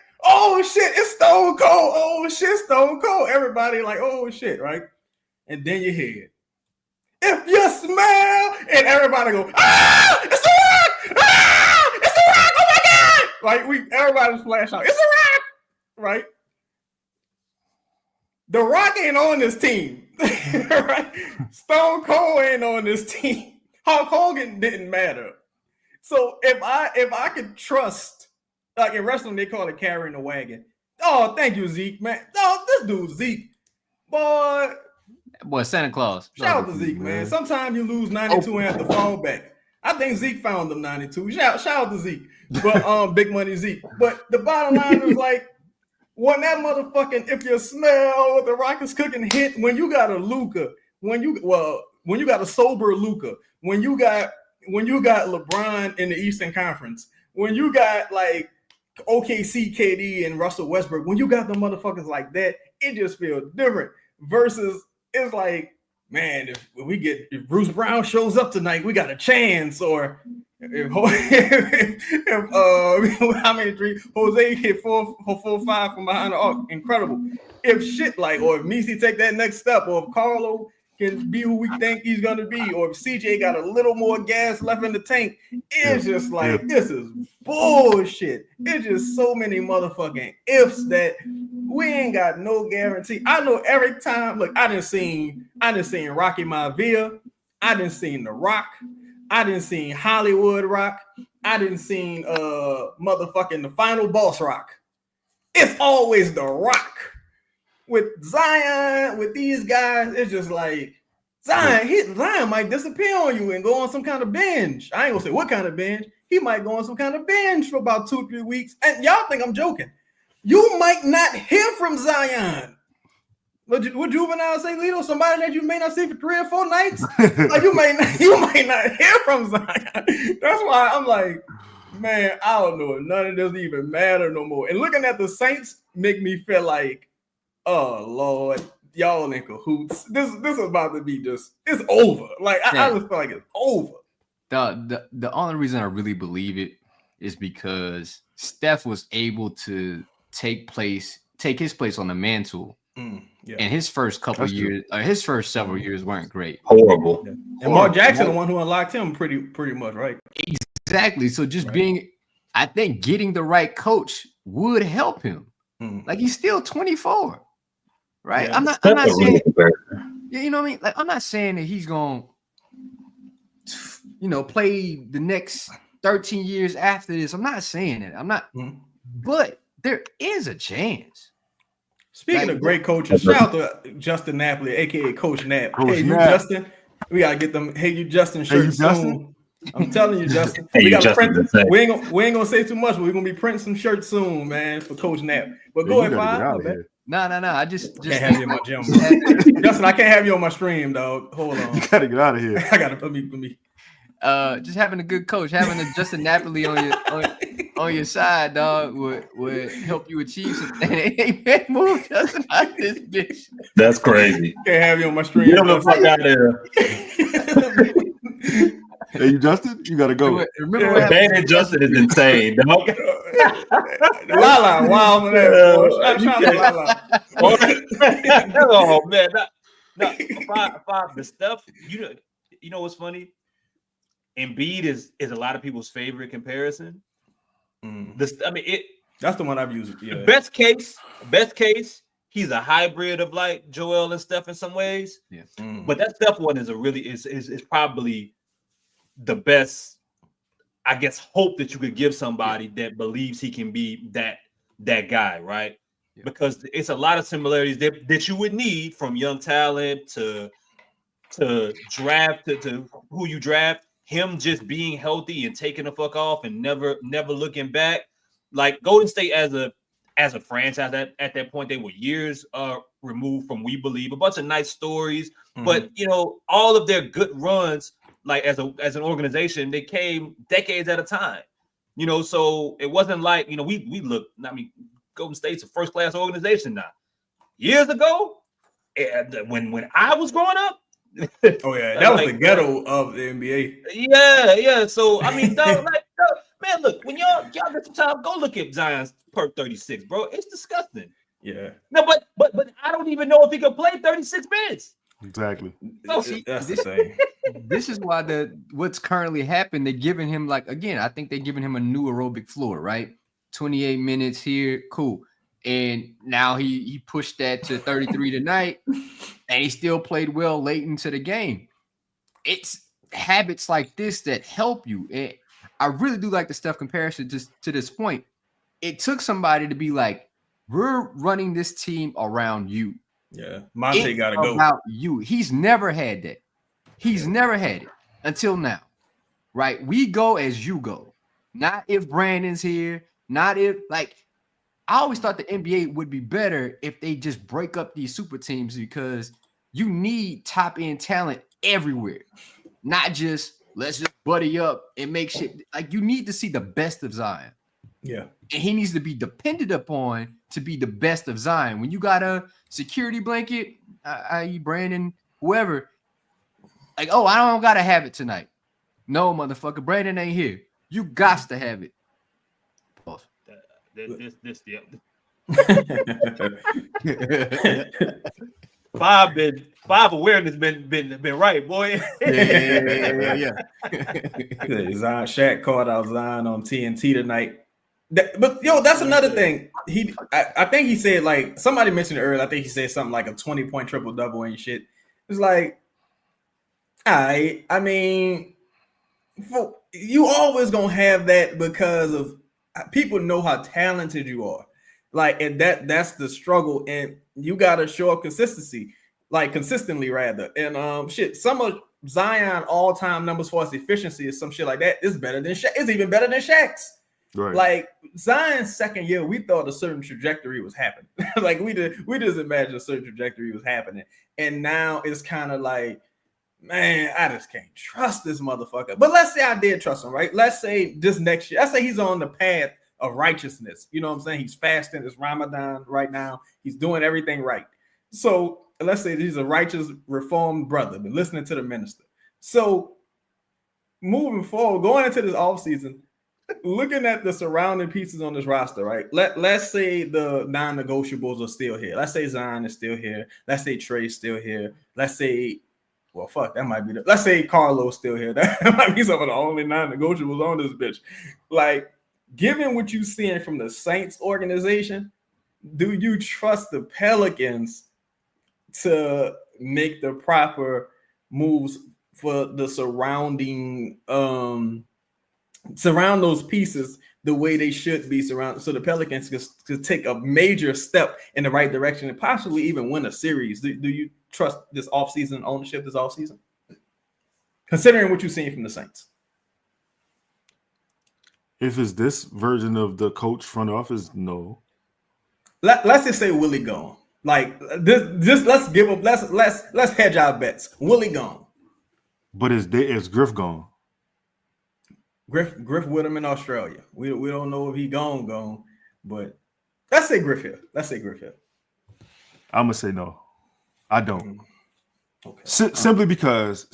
it's Stone Cold. Oh shit, Stone Cold. Everybody like, oh shit, right? And then you hear, if you smell, and everybody go, ah, it's the Rock, ah, it's the Rock. Oh my god! Like everybody's flash out. It's a Rock, right? The Rock ain't on this team, right? Stone Cold ain't on this team. Hulk Hogan didn't matter. So if I could trust, like in wrestling they call it carrying the wagon. Oh, thank you, Zeke, man. Oh, this dude Zeke, boy, Santa Claus. Shout out to Zeke, man. Sometimes you lose 92 and have to fall back. I think Zeke found them 92. Shout out to Zeke, but big money Zeke. But the bottom line is like, when that motherfucking if you smell what the Rock is cooking hit, when you got a Luka, when you got a sober Luka, when you got LeBron in the Eastern Conference, when you got like OKC, KD, and Russell Westbrook, when you got the motherfuckers like that, it just feels different. Versus, it's like, man, if Bruce Brown shows up tonight, we got a chance. Or if how many threes Jose hit 4-5 from behind the arc, incredible. If shit like, or if Messi take that next step, or if Carlo can be who we think he's gonna be, or if CJ got a little more gas left in the tank, it's just like this is bullshit. It's just so many motherfucking ifs that we ain't got no guarantee. I know every time. Look, I done seen Rocky Maivia, I done seen The Rock, I done seen Hollywood Rock, I done seen motherfucking the Final Boss Rock. It's always The Rock. With Zion, with these guys, it's just like Zion might disappear on you and go on some kind of binge. I ain't gonna say what kind of binge. He might go on some kind of binge for about 2-3 weeks. And y'all think I'm joking. You might not hear from Zion. Would Juvenile say, Lito, somebody that you may not see for 3 or 4 nights? Like you might not hear from Zion. That's why I'm like, man, I don't know. None of this even matter no more. And looking at the Saints make me feel like, oh Lord, y'all in cahoots. This is about to be it's over. Like I just feel like it's over. The only reason I really believe it is because Steph was able to take his place on the mantle. And his first couple years, his first several years weren't great. Horrible. Yeah. And Mark Jackson, the one who unlocked him pretty much, right? Exactly. So just I think getting the right coach would help him. Like he's still 24. Right. Yeah, I'm not saying, you know what I mean? Like, I'm not saying that he's going to, play the next 13 years after this. I'm not saying that. I'm not, but there is a chance. Speaking of great coaches, shout out to Justin Napoli, aka Coach Nap. Justin, we gotta get them. Hey, you Justin shirts soon. I'm telling you, Justin. We gotta print. We ain't gonna say too much, but we're gonna be printing some shirts soon, man, for Coach Nap. But go ahead, man. No. I just can't have you in my gym. Justin, I can't have you on my stream, dog. Hold on. You gotta get out of here. I gotta let me. Just having a good coach, having a Justin Napoli on your side, dog, would help you achieve something. Hey, man, move Justin out this bitch. That's crazy. Can't have you on my stream. Get the fuck out of there. Hey, Justin, you gotta go. Remember Bad Justin is insane, dog. Lala, wow, for that. Oh man, the stuff. You know what's funny? Embiid is a lot of people's favorite comparison. That's the one I've used. Yeah. Best case. He's a hybrid of like Joel and Steph in some ways. Yeah. But that Steph one is is probably the best, I guess, hope that you could give somebody that believes he can be that guy, right? Yeah. Because it's a lot of similarities that you would need from young talent to draft to who you draft. Him just being healthy and taking the fuck off and never looking back. Like Golden State as a franchise at that point, they were years removed from we believe. A bunch of nice stories, but all of their good runs, like as an organization, they came decades at a time. So it wasn't like we look. I mean, Golden State's a first class organization now. Years ago, when I was growing up. Oh yeah, that was the ghetto of the NBA. Yeah. So I mean, man, look, when y'all get some time, go look at Zion's per 36, bro. It's disgusting. Yeah. No, but I don't even know if he could play 36 minutes. Exactly. So, that's the same. This is why what's currently happened. They're giving him I think they're giving him a new aerobic floor, right? 28 minutes here, cool. And now he pushed that to 33 tonight, and he still played well late into the game. It's habits like this that help you. And I really do like the Steph comparison just to this point. It took somebody to be like, we're running this team around you. Yeah, Monte got to go. About you. He's never had that. He's never had it until now, right? We go as you go. Not if Brandon's here. Not if I always thought the NBA would be better if they just break up these super teams because you need top end talent everywhere, not just let's just buddy up and make shit. Like, you need to see the best of Zion. Yeah. And he needs to be depended upon to be the best of Zion. When you got a security blanket, i.e. Brandon, whoever, like, oh, I don't got to have it tonight. No, motherfucker, Brandon ain't here. You got to have it. Pause. Five awareness been right, boy. Yeah. Zion Shaq called out Zion on TNT tonight. But that's another thing. I think he said, like, somebody mentioned it earlier. I think he said something like a 20-point triple-double and shit. It's like, I mean, you always gonna have that because of people know how talented you are. Like, and that's the struggle, and you gotta show up consistently rather. And some of Zion all-time numbers for his efficiency is some shit like that. It's better than Shaq. It's even better than Shaq's. Right. Like, Zion's second year, we thought a certain trajectory was happening. Like, we just imagined a certain trajectory was happening. And now it's kind of like, man, I just can't trust this motherfucker. But let's say I did trust him, right? Let's say this next year, let's say he's on the path of righteousness. You know what I'm saying? He's fasting. It's Ramadan right now. He's doing everything right. So let's say he's a righteous, reformed brother, been listening to the minister. So moving forward, going into this offseason, looking at the surrounding pieces on this roster, right? Let's say the non-negotiables are still here. Let's say Zion is still here. Let's say Trey's still here. Let's say, well, fuck, that might be let's say Carlo's still here. That might be some of the only non-negotiables on this bitch. Like, given what you're seeing from the Saints organization, do you trust the Pelicans to make the proper moves for the surround those pieces the way they should be surrounded, so the Pelicans could take a major step in the right direction and possibly even win a series? Do you trust this offseason ownership this offseason, considering what you've seen from the Saints? If it's this version of the coach front office, no. Let's just say Willie gone. Like, this let's give up. Let's hedge our bets. Willie gone. But is Griff gone? Griff with him in Australia. We don't know if he gone, but let's say Griff here. I'm gonna say no. I don't. Okay. Simply because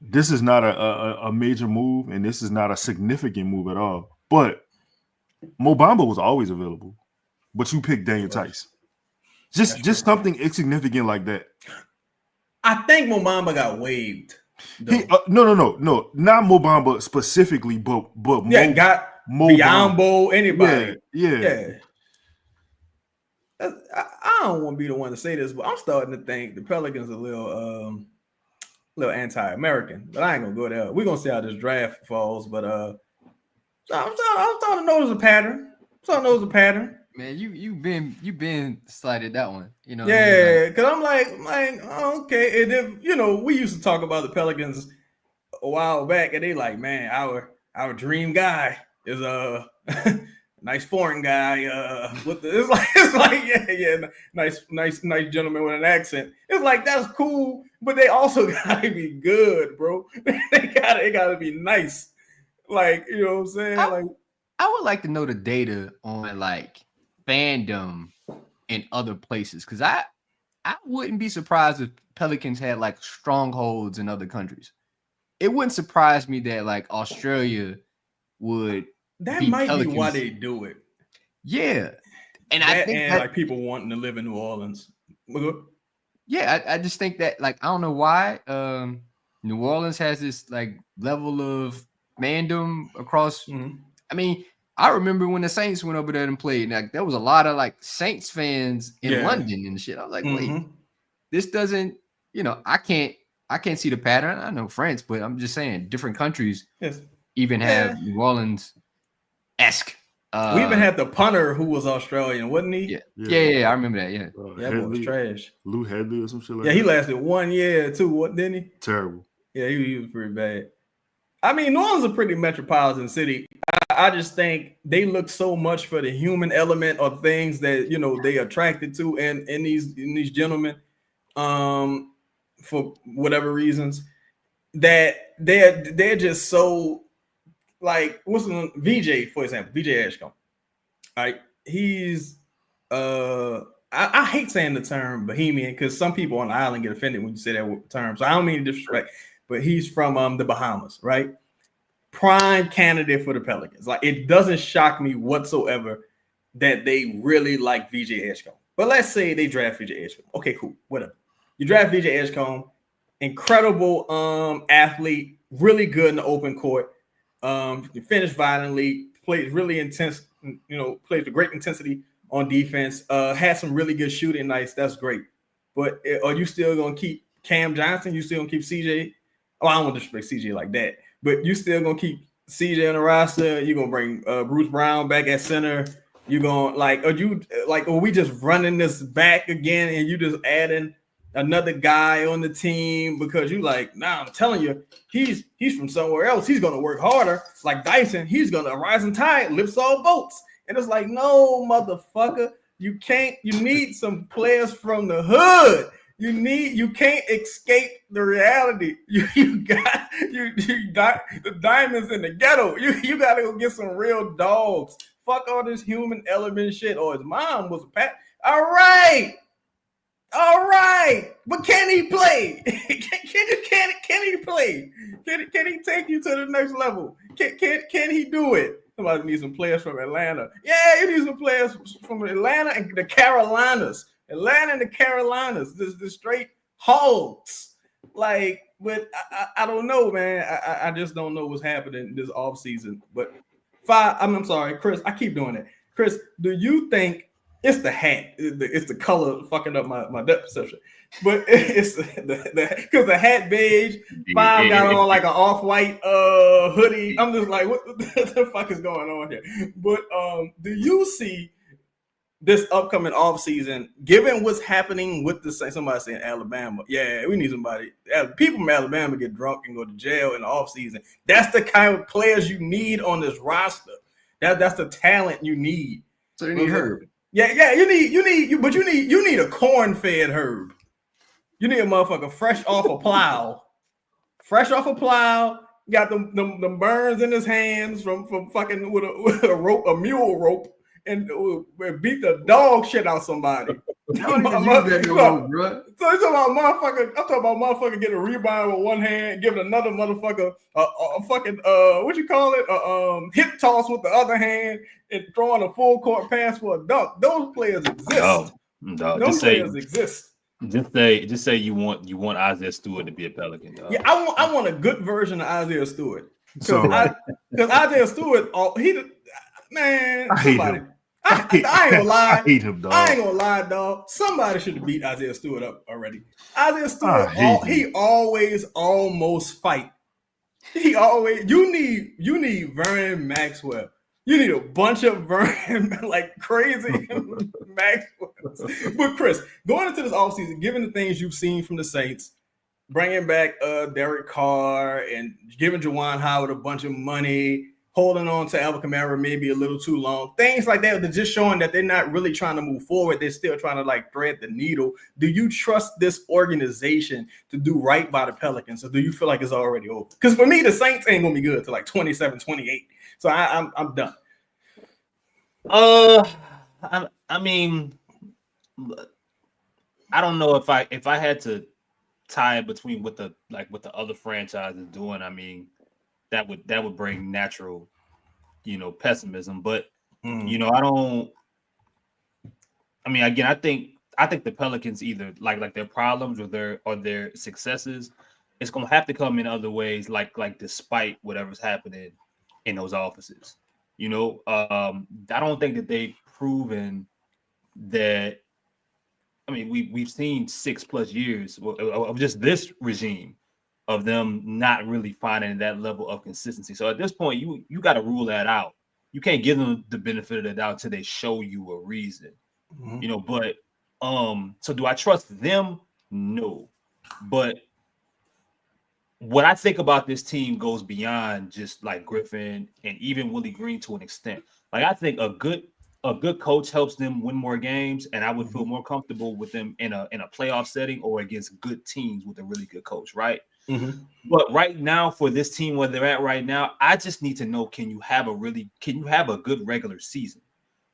this is not a major move, and this is not a significant move at all. But Mo Bamba was always available, but you picked Daniel Tice. Just something insignificant like that. I think Mo Bamba got waived. No, not Mo Bamba specifically, but yeah, got Biombo, anybody. Yeah. I don't want to be the one to say this, but I'm starting to think the Pelicans are a little anti-American. But I ain't gonna go there. We're gonna see how this draft falls. But I'm starting to notice a pattern. Man, you've been slighted that one. You know. Yeah, because I'm like, okay. And if we used to talk about the Pelicans a while back, and they like, man, our dream guy is a nice foreign guy. It's like nice gentleman with an accent. It's like, that's cool, but they also gotta be good, bro. they gotta be nice. Like, you know what I'm saying? I would like to know the data on like fandom in other places, because I wouldn't be surprised if Pelicans had like strongholds in other countries. It wouldn't surprise me that like Australia would. That might Pelicans. Be why they do it. Yeah, and I think like people wanting to live in New Orleans. Yeah, I just think that, like, I don't know why New Orleans has this like level of fandom across. Mm-hmm. I mean, I remember when the Saints went over there and played. Like, there was a lot of like Saints fans in London and shit. I was like, wait, this doesn't. I can't see the pattern. I know France, but I'm just saying different countries even have New Orleans-esque. We even had the punter who was Australian, wasn't he? Yeah, I remember that. Yeah, that was trash. Lou Headley or some shit like that. Yeah, he lasted 1 year too, didn't he? Terrible. Yeah, he was pretty bad. I mean, New Orleans is a pretty metropolitan city. I just think they look so much for the human element of things that they attracted to, and in these gentlemen, for whatever reasons, that they're just so like what's the VJ, for example, VJ Ashcombe. All right, he's I hate saying the term bohemian because some people on the island get offended when you say that term. So I don't mean to disrespect, but he's from the Bahamas, right? Prime candidate for the Pelicans. Like it doesn't shock me whatsoever that they really like VJ Edgecombe. But let's say they draft VJ Edgecombe. Okay, cool, whatever. You draft VJ Edgecombe, incredible athlete, really good in the open court. Finished violently, plays really intense. Plays with great intensity on defense. Had some really good shooting nights. That's great. But are you still gonna keep Cam Johnson? You still gonna keep CJ? Oh, I don't want to disrespect CJ like that. But you still gonna keep CJ on the roster. You're gonna bring Bruce Brown back at center. You're gonna are we just running this back again and you just adding another guy on the team because you like, nah, I'm telling you, he's from somewhere else. He's gonna work harder. Like Dyson, he's gonna rising tide lifts all boats. And it's like, no, motherfucker, you can't. You need some players from the hood. You can't escape the reality. You got the diamonds in the ghetto. You gotta go get some real dogs. Fuck all this human element shit. Or his mom was a pat. All right. But can he play? Can he play? Can he take you to the next level? Can he do it? Somebody needs some players from Atlanta. Yeah, you need some players from Atlanta and the Carolinas. Atlanta and the Carolinas, the straight hogs. Like, but I don't know, man. I just don't know what's happening this offseason. But I'm sorry, Chris. I keep doing it. Chris, do you think it's the hat? It's the color fucking up my depth perception. But it's because the hat beige. Five got on like an off-white hoodie. I'm just like, what the fuck is going on here? But do you see this upcoming offseason, given what's happening with the somebody saying Alabama? Yeah, we need somebody. People from Alabama get drunk and go to jail in the offseason. That's the kind of players you need on this roster. That's the talent you need. So you need Herb. Yeah, you need a corn-fed Herb. You need a motherfucker fresh off a plow. Got them burns in his hands from fucking with a rope, a mule rope, and beat the dog shit out somebody. So he's talking about motherfucker. I'm talking about motherfucker getting a rebound with one hand, giving another motherfucker a fucking what you call it, hip toss with the other hand, and throwing a full court pass for a dunk. Those players exist. Those players exist. Just say you want Isaiah Stewart to be a Pelican. Dog. Yeah, I want a good version of Isaiah Stewart because Isaiah Stewart, man, I hate him. I ain't gonna lie. I hate him, dog. I ain't gonna lie, dog. Somebody should have beat Isaiah Stewart up already. Isaiah Stewart, he always almost fight. You need Vernon Maxwell. You need a bunch of Vernon, like crazy Maxwells. But Chris, going into this offseason, given the things you've seen from the Saints, bringing back Derek Carr and giving Juwan Howard a bunch of money, holding on to Alvin Kamara maybe a little too long, things like that, they're just showing that they're not really trying to move forward. They're still trying to like thread the needle. Do you trust this organization to do right by the Pelicans, or do you feel like it's already over? Because for me, the Saints ain't gonna be good till like 27, 28. So I'm done. I mean, I don't know if I had to tie it between what the other franchise is doing. I mean, that would bring natural, pessimism. But I mean, again, I think the Pelicans either like their problems or their successes, it's gonna have to come in other ways, like despite whatever's happening in those offices. I don't think that they've proven that. I mean, we've seen 6+ years of just this regime of them not really finding that level of consistency. So at this point, you got to rule that out. You can't give them the benefit of the doubt until they show you a reason. But so do I trust them? No. But what I think about this team goes beyond just like Griffin and even Willie Green to an extent. Like I think a good coach helps them win more games, and I would feel more comfortable with them in a playoff setting or against good teams with a really good coach, right? Mm-hmm. But right now, for this team where they're at right now, I just need to know: can you have a good regular season?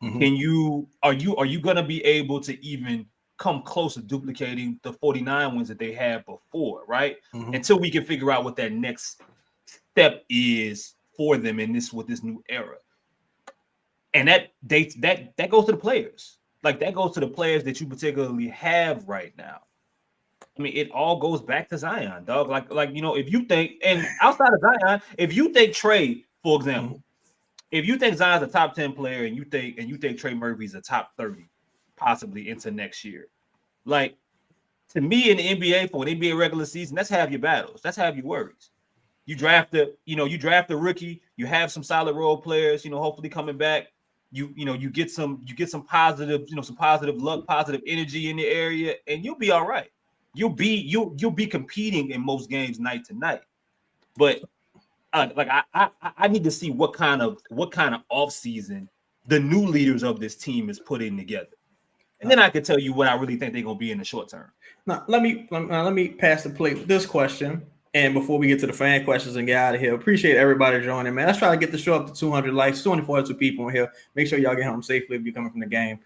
Mm-hmm. Are you going to be able to even come close to duplicating the 49 wins that they had before, right? Mm-hmm. Until we can figure out what that next step is for them with this new era. And that goes to the players. Like, that goes to the players that you particularly have right now. I mean, it all goes back to Zion, dog. Like if you think, and outside of Zion, if you think Trey, for example, if you think Zion's a top 10 player and you think Trey Murphy's a top 30, possibly into next year, like, to me in the NBA, for an NBA regular season, that's half your battles. That's half your worries. You draft a rookie, you have some solid role players, hopefully coming back. You get some positive, some positive luck, positive energy in the area, and you'll be all right. You'll be competing in most games night to night. But I need to see what kind of off season the new leaders of this team is putting together, and then I can tell you what I really think they're gonna be in the short term. Now let me pass the plate with this question, and before we get to the fan questions and get out of here, appreciate everybody joining, man. Let's try to get the show up to 200 likes, 242 people in here. Make sure y'all get home safely if you're coming from the game.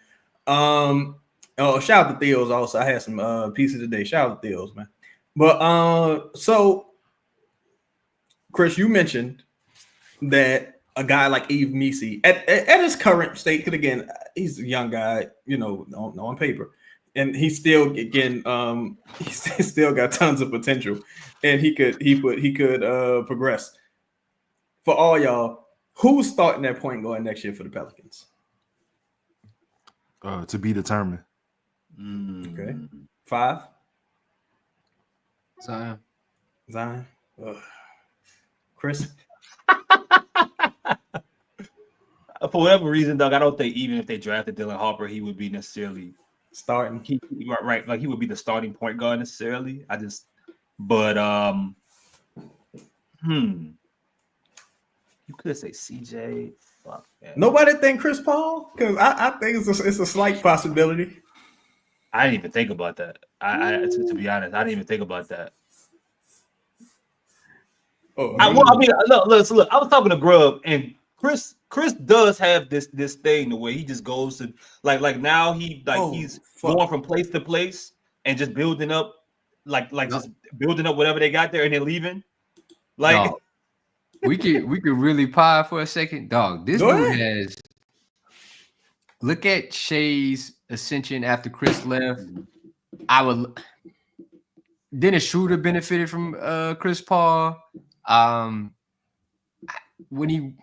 Shout out to Theos also. I had some pieces today. Shout out to Theos, man. But so Chris, you mentioned that a guy like Yves Missi at his current state, because again, he's a young guy, on paper, and he's still he's still got tons of potential, and he could progress. For all y'all, who's starting that point guard next year for the Pelicans? To be determined. Okay, 5. Zion. Ugh. Chris. For whatever reason, Doug, I don't think even if they drafted Dylan Harper, he would be necessarily starting. Right, like he would be the starting point guard necessarily. You could say CJ. Fuck, man. Nobody think Chris Paul? Because I think it's a slight possibility. I didn't even think about that. To be honest, I didn't even think about that. Look. I was talking to Grub, and Chris does have this thing the way he just goes to like now he's going from place to place and just building up just building up whatever they got there and then leaving. Like, dog, we could really pie for a second, dog. This dude has. Look at Shai's ascension after Chris left. Dennis Schroeder benefited from Chris Paul. When he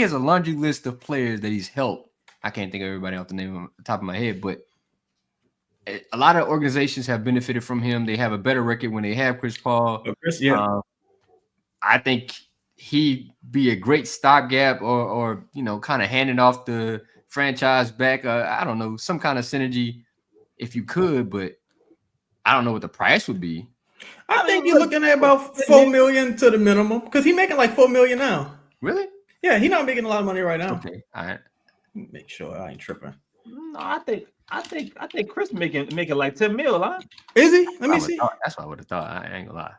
has a laundry list of players that he's helped. I can't think of everybody off the name on the top of my head, but a lot of organizations have benefited from him. They have a better record when they have Chris Paul. I think he'd be a great stopgap or kind of handing off the franchise back. I don't know, some kind of synergy if you could, but I don't know what the price would be. I think you're looking at about $4 million to the minimum because he's making like $4 million now. Really? Yeah, he's not making a lot of money right now. Okay, all right. Make sure I ain't tripping. No, I think Chris making like $10 million, huh? Is he? Let me see. That's what I would have thought. I ain't gonna lie.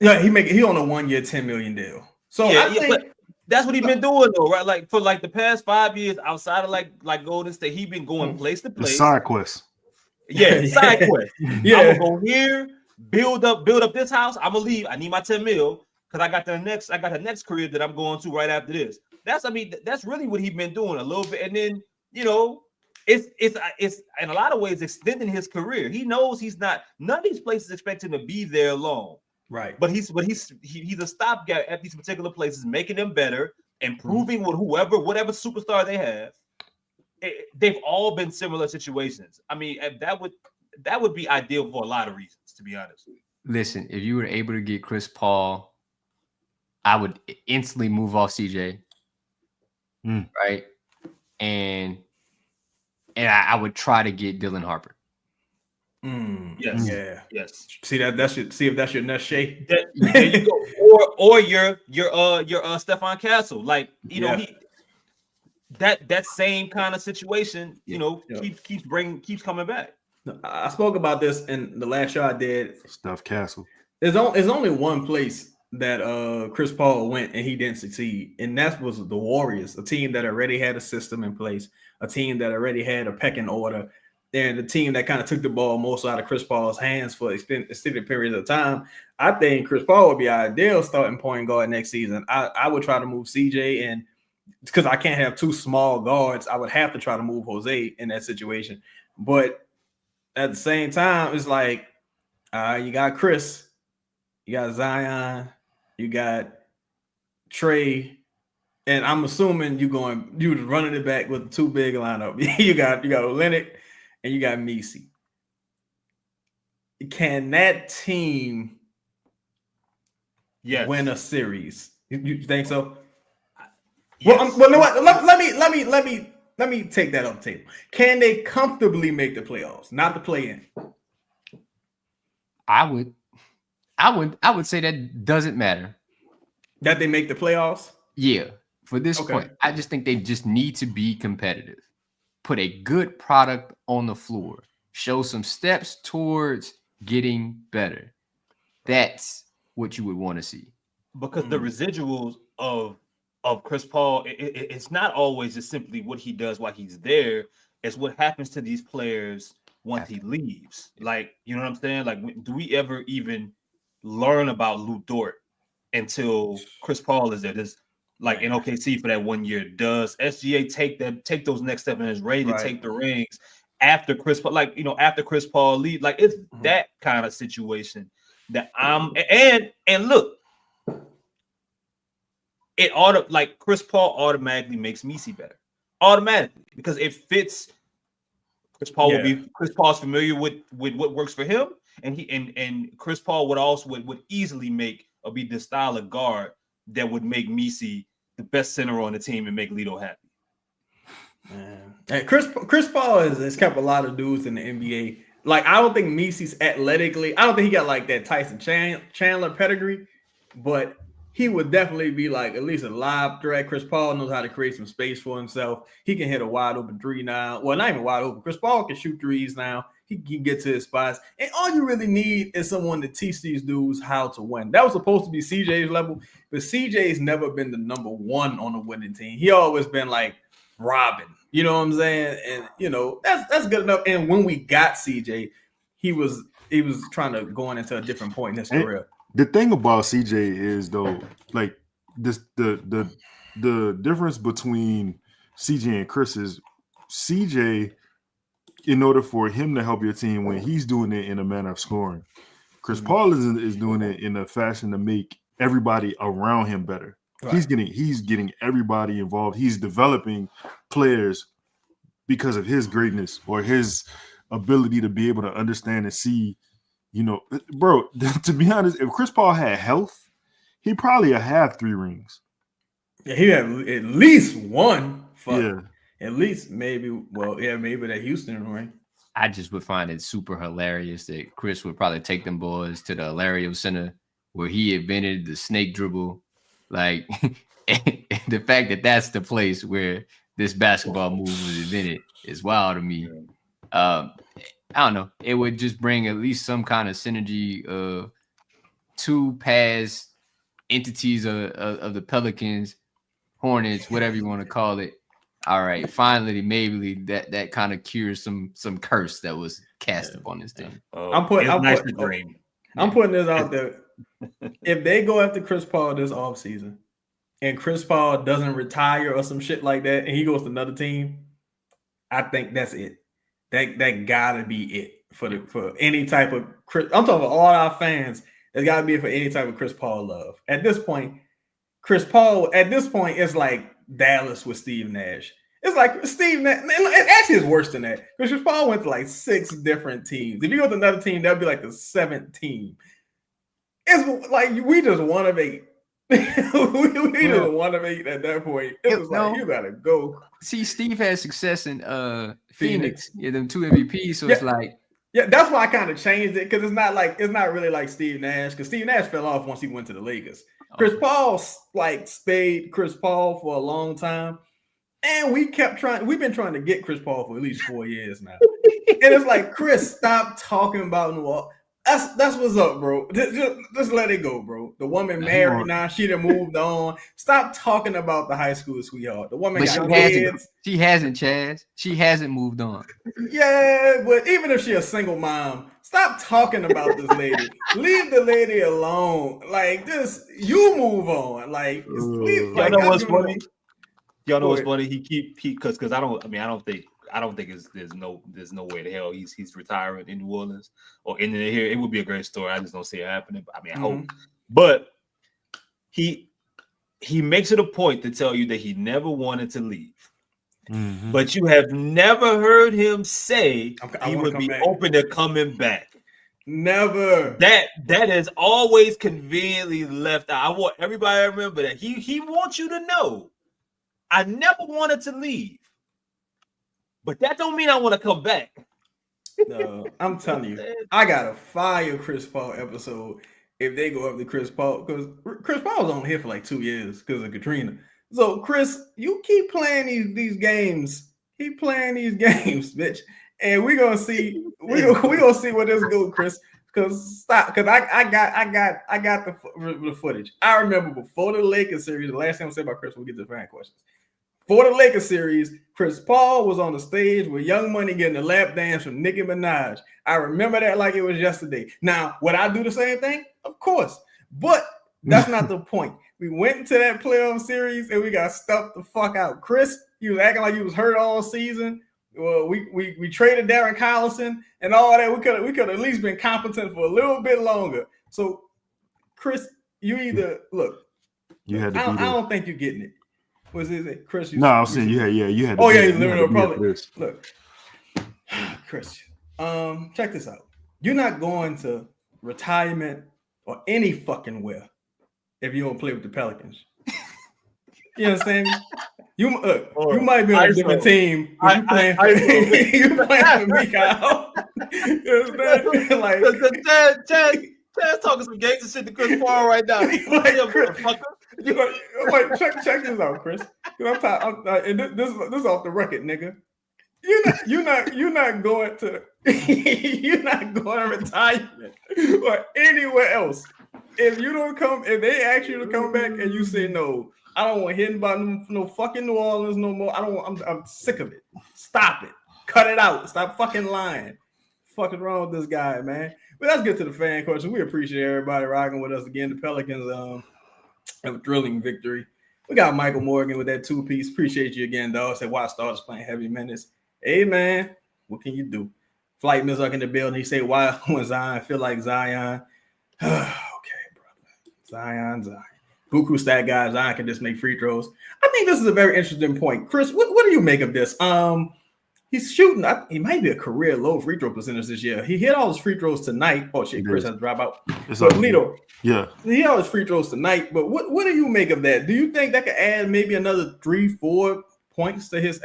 Yeah, he on a 1-year $10 million deal. So I think but that's what he's been doing though, right? Like for like the past 5 years, outside of like Golden State, he's been going place to place. Side quest. Yeah, side quest. Yeah. I'm gonna go here, build up this house. I'm gonna leave. I need my $10 million because I got the next career that I'm going to right after this. That's really what he's been doing a little bit, and then it's in a lot of ways extending his career. He knows none of these places expect him to be there long. Right. But he's a stopgap at these particular places, making them better, improving with whatever superstar they have. They've all been similar situations. I mean, that would be ideal for a lot of reasons, to be honest. Listen, if you were able to get Chris Paul, I would instantly move off CJ. Right? And I would try to get Dylan Harper. Yes. Yeah. Yes. See if that's your next Shea. There you go. Or your Stephon Castle. Like, that same kind of situation, keeps coming back. I spoke about this in the last show I did. Steph Castle. There's only one place that Chris Paul went and he didn't succeed, and that was the Warriors, a team that already had a system in place, a team that already had a pecking order, and the team that kind of took the ball most out of Chris Paul's hands for extended periods of time. I think Chris Paul would be an ideal starting point guard next season. I would try to move CJ, and because I can't have two small guards, I would have to try to move Jose in that situation. But at the same time, it's like you got Chris, you got Zion, you got Trey, and I'm assuming you running it back with two big lineup. you got Olynyk and you got Messi. Can that team win a series? You think so? Yes. Well, you know what? Let me take that off the table. Can they comfortably make the playoffs, not the play-in? I would say that doesn't matter. That they make the playoffs? Yeah. For this point, I just think they just need to be competitive. Put a good product on the floor. Show some steps towards getting better. That's what you would want to see. Because the residuals of Chris Paul, it's not always just simply what he does while he's there. It's what happens to these players once he leaves. Like, you know what I'm saying? Like, do we ever even learn about Lou Dort until Chris Paul is there? There's like in OKC for that 1 year. Does SGA take those next steps and is ready to take the rings after Chris Paul? Like, you know, after Chris Paul leaves, like it's that kind of situation that and look, like Chris Paul automatically makes Messi better, automatically, because it fits. Chris Paul's familiar with what works for him, and Chris Paul would easily make or be the style of guard that would make Messi the best center on the team and make Lito happy. Man. And Chris Paul has kept a lot of dudes in the NBA. Like, I don't think Messi's athletically, I don't think he got like that Tyson Chandler pedigree, but he would definitely be like at least a live threat. Chris Paul knows how to create some space for himself. He can hit a wide open three now. Well, not even wide open. Chris Paul can shoot threes now. He can get to his spots. And all you really need is someone to teach these dudes how to win. That was supposed to be CJ's level, but CJ's never been the number one on a winning team. He always been like Robin. You know what I'm saying? And, you know, that's good enough. And when we got CJ, he was trying to go into a different point in his career. The thing about CJ is, though, like this, the difference between CJ and Chris is CJ, in order for him to help your team win, he's doing it in a manner of scoring. Chris Paul is doing it in a fashion to make everybody around him better. Right. He's getting everybody involved. He's developing players because of his greatness or his ability to be able to understand and see. You know, bro, to be honest, if Chris Paul had health, he'd probably have 3 rings. Yeah, he had at least one. Yeah. At least maybe that Houston ring. I just would find it super hilarious that Chris would probably take them boys to the Hilario Center where he invented the snake dribble. Like, the fact that that's the place where this basketball move was invented is wild to me. I don't know. It would just bring at least some kind of synergy of 2 past entities of the Pelicans, Hornets, whatever you want to call it. All right, finally, maybe that kind of cures some curse that was cast upon this team. I'm putting this out there. If they go after Chris Paul this offseason and Chris Paul doesn't retire or some shit like that, and he goes to another team, I think that's it. That gotta be it for any type of Chris. I'm talking about all our fans. It's gotta be it for any type of Chris Paul love. At this point, Chris Paul. At this point, it's like Dallas with Steve Nash. It's like Steve Nash. Actually, it's worse than that. Chris Paul went to like 6 different teams. If you go to another team, that'd be like the 7th team. It's like we just one of 8. we just one of 8 at that point. It was like you gotta go. See, Steve had success in Phoenix. Yeah, them 2 MVPs. So it's like, yeah, that's why I kind of changed it, because it's not really like Steve Nash, because Steve Nash fell off once he went to the Lakers. Chris Paul stayed Chris Paul for a long time, and we've been trying to get Chris Paul for at least 4 years now. And it's like, Chris, stop talking about New Orleans. That's what's up, bro. Just let it go, bro. The woman married now. She done moved on. Stop talking about the high school sweetheart. The woman got kids. She hasn't, Chaz. She hasn't moved on. Yeah, but even if she a single mom, stop talking about this lady. Leave the lady alone. Like, just you move on. Like, leave, y'all like, know what's funny? Y'all know Go what's ahead. funny? He because I don't think there's no way the hell he's retiring in New Orleans or ending it here. It would be a great story. I just don't see it happening. I mean, I hope. But he makes it a point to tell you that he never wanted to leave. Mm-hmm. But you have never heard him say he would be back. open to coming back. Never. That is always conveniently left out. I want everybody to remember that. He wants you to know, I never wanted to leave. But that don't mean I want to come back. No, I'm telling you, I got a fire Chris Paul episode if they go up to Chris Paul, because Chris Paul was only here for like 2 years because of Katrina. So Chris, you keep playing these games. Keep playing these games, bitch. And we're gonna see gonna see where this goes, Chris. Because I got the footage. I remember before the Lakers series, the last thing I said about Chris, we'll get to fan questions. For the Lakers series, Chris Paul was on the stage with Young Money getting a lap dance from Nicki Minaj. I remember that like it was yesterday. Now, would I do the same thing? Of course. But that's not the point. We went into that playoff series and we got stuffed the fuck out. Chris, he was acting like he was hurt all season. Well, we traded Darren Collison and all that. We could at least been competent for a little bit longer. So, Chris, you either look. You had to. I don't think you're getting it. Was it Chris? No, I'm saying you had. Oh yeah, you living probably. Look, Chris. Check this out. You're not going to retirement or any fucking where if you don't play with the Pelicans. You understand me? You might be on a different team. But you playing for me, Kyle. You understand? Like, Chad's talking some gangster shit to Chris Paul right now. Check this out, Chris. And this is off the record, nigga. You're not going to retirement or anywhere else. If they ask you to come back and you say no, I don't want to hear about no fucking New Orleans no more. I'm sick of it. Stop it. Cut it out. Stop fucking lying. Fucking wrong with this guy, man. But let's get to the fan question. We appreciate everybody rocking with us again. The Pelicans have a thrilling victory. We got Michael Morgan with that 2-piece. Appreciate you again, dog. Said why starters playing heavy minutes. Hey man, what can you do? Flight Mizzuck in the building. He said why when Zion feel like Zion. Okay, brother. Zion. Buku stat guy, Zion can just make free throws. I think this is a very interesting point. Chris, what do you make of this? He's shooting. He might be a career low free throw percentage this year. He hit all his free throws tonight. Oh shit, Chris has to drop out. So Lito, yeah, he hit all his free throws tonight. But what do you make of that? Do you think that could add maybe another 3-4 points to his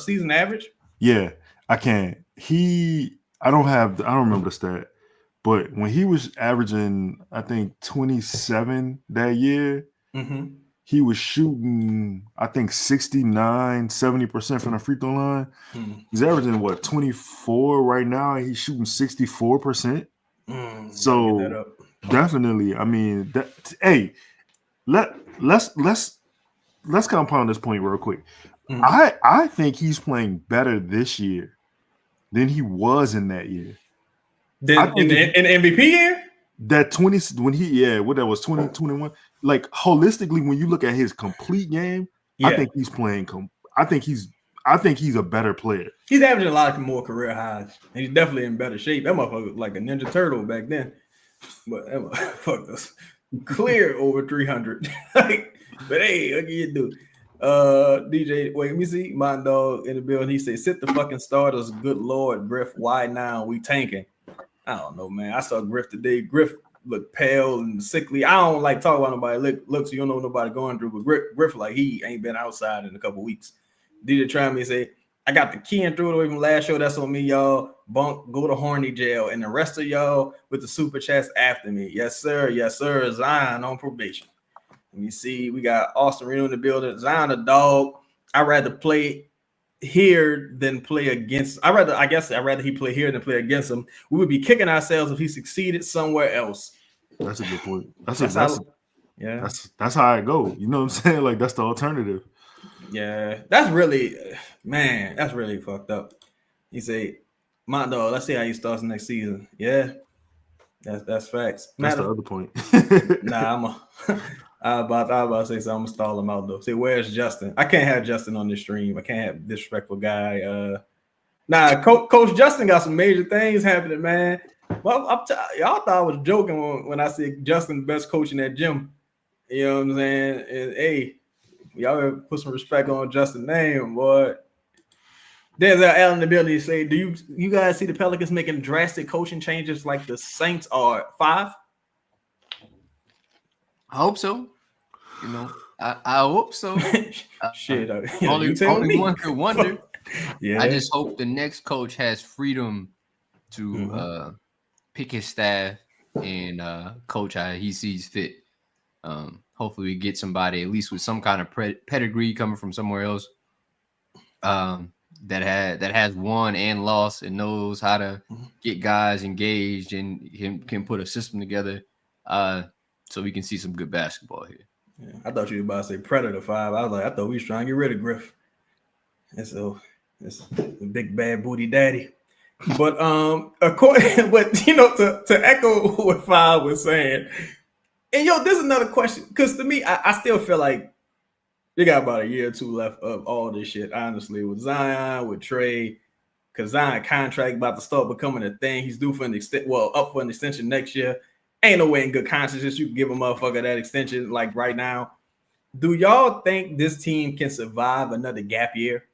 season average? Yeah, I can. I don't remember the stat, but when he was averaging, I think 27 that year, he was shooting, I think 69, 70% from the free throw line. He's averaging 24 right now. He's shooting 64%. So definitely, I mean, let's compound this point real quick. I think he's playing better this year than he was in that year. In the MVP year? That 20 when that was 2021. Like holistically, when you look at his complete game, I think he's playing. I think he's a better player. He's averaging a lot more career highs. And he's definitely in better shape. That motherfucker was like a Ninja Turtle back then. But that motherfucker was clear over 300. But hey, what can you do? DJ, wait, let me see. My dog in the building. He said, "Sit the fucking starters. Good Lord, Griff. Why now? We tanking." I don't know, man. I saw Griff today. Griff looked pale and sickly. I don't like talking about nobody. Look, so you don't know nobody going through, but Griff like he ain't been outside in a couple weeks. DJ trying me to say, "I got the key and threw it away from last show. That's on me, y'all. Bunk, go to horny jail." And the rest of y'all with the super chats after me. Yes, sir. Yes, sir. Zion on probation. Let me see. We got Austin Reno in the building. Zion a dog. I'd rather play here than play against. I'd rather he play here than play against him. We would be kicking ourselves if he succeeded somewhere else. That's a good point. That's how I go. You know what I'm saying? Like that's the alternative. Yeah, that's really fucked up. He say, "My dog, let's see how he starts next season." Yeah, that's facts. That's the other point. Nah, I was about to say something. I'm gonna stall him out though. Say, where's Justin? I can't have Justin on this stream. I can't have disrespectful guy. Coach Justin got some major things happening, man. Well, y'all thought I was joking when I said Justin the best coach in that gym. You know what I'm saying? And hey, y'all better put some respect on Justin's name, boy. There's Allen ability to say, do you guys see the Pelicans making drastic coaching changes like the Saints are 5? I hope so. You know, I hope so. Shit, only one could wonder. Yeah, I just hope the next coach has freedom to pick his staff and coach how he sees fit. Hopefully, we get somebody at least with some kind of pedigree coming from somewhere else that has won and lost and knows how to get guys engaged and can put a system together. So we can see some good basketball here. Yeah, I thought you were about to say Predator 5. I was like, I thought we was trying to get rid of Griff. And so it's the big bad booty daddy. But to echo what 5 was saying, and this is another question, because to me, I still feel like you got about a year or two left of all this shit, honestly, with Zion, with Trey, because Zion contract about to start becoming a thing. He's due for up for an extension next year. Ain't no way in good conscience you can give a motherfucker that extension like right now. Do y'all think this team can survive another gap year?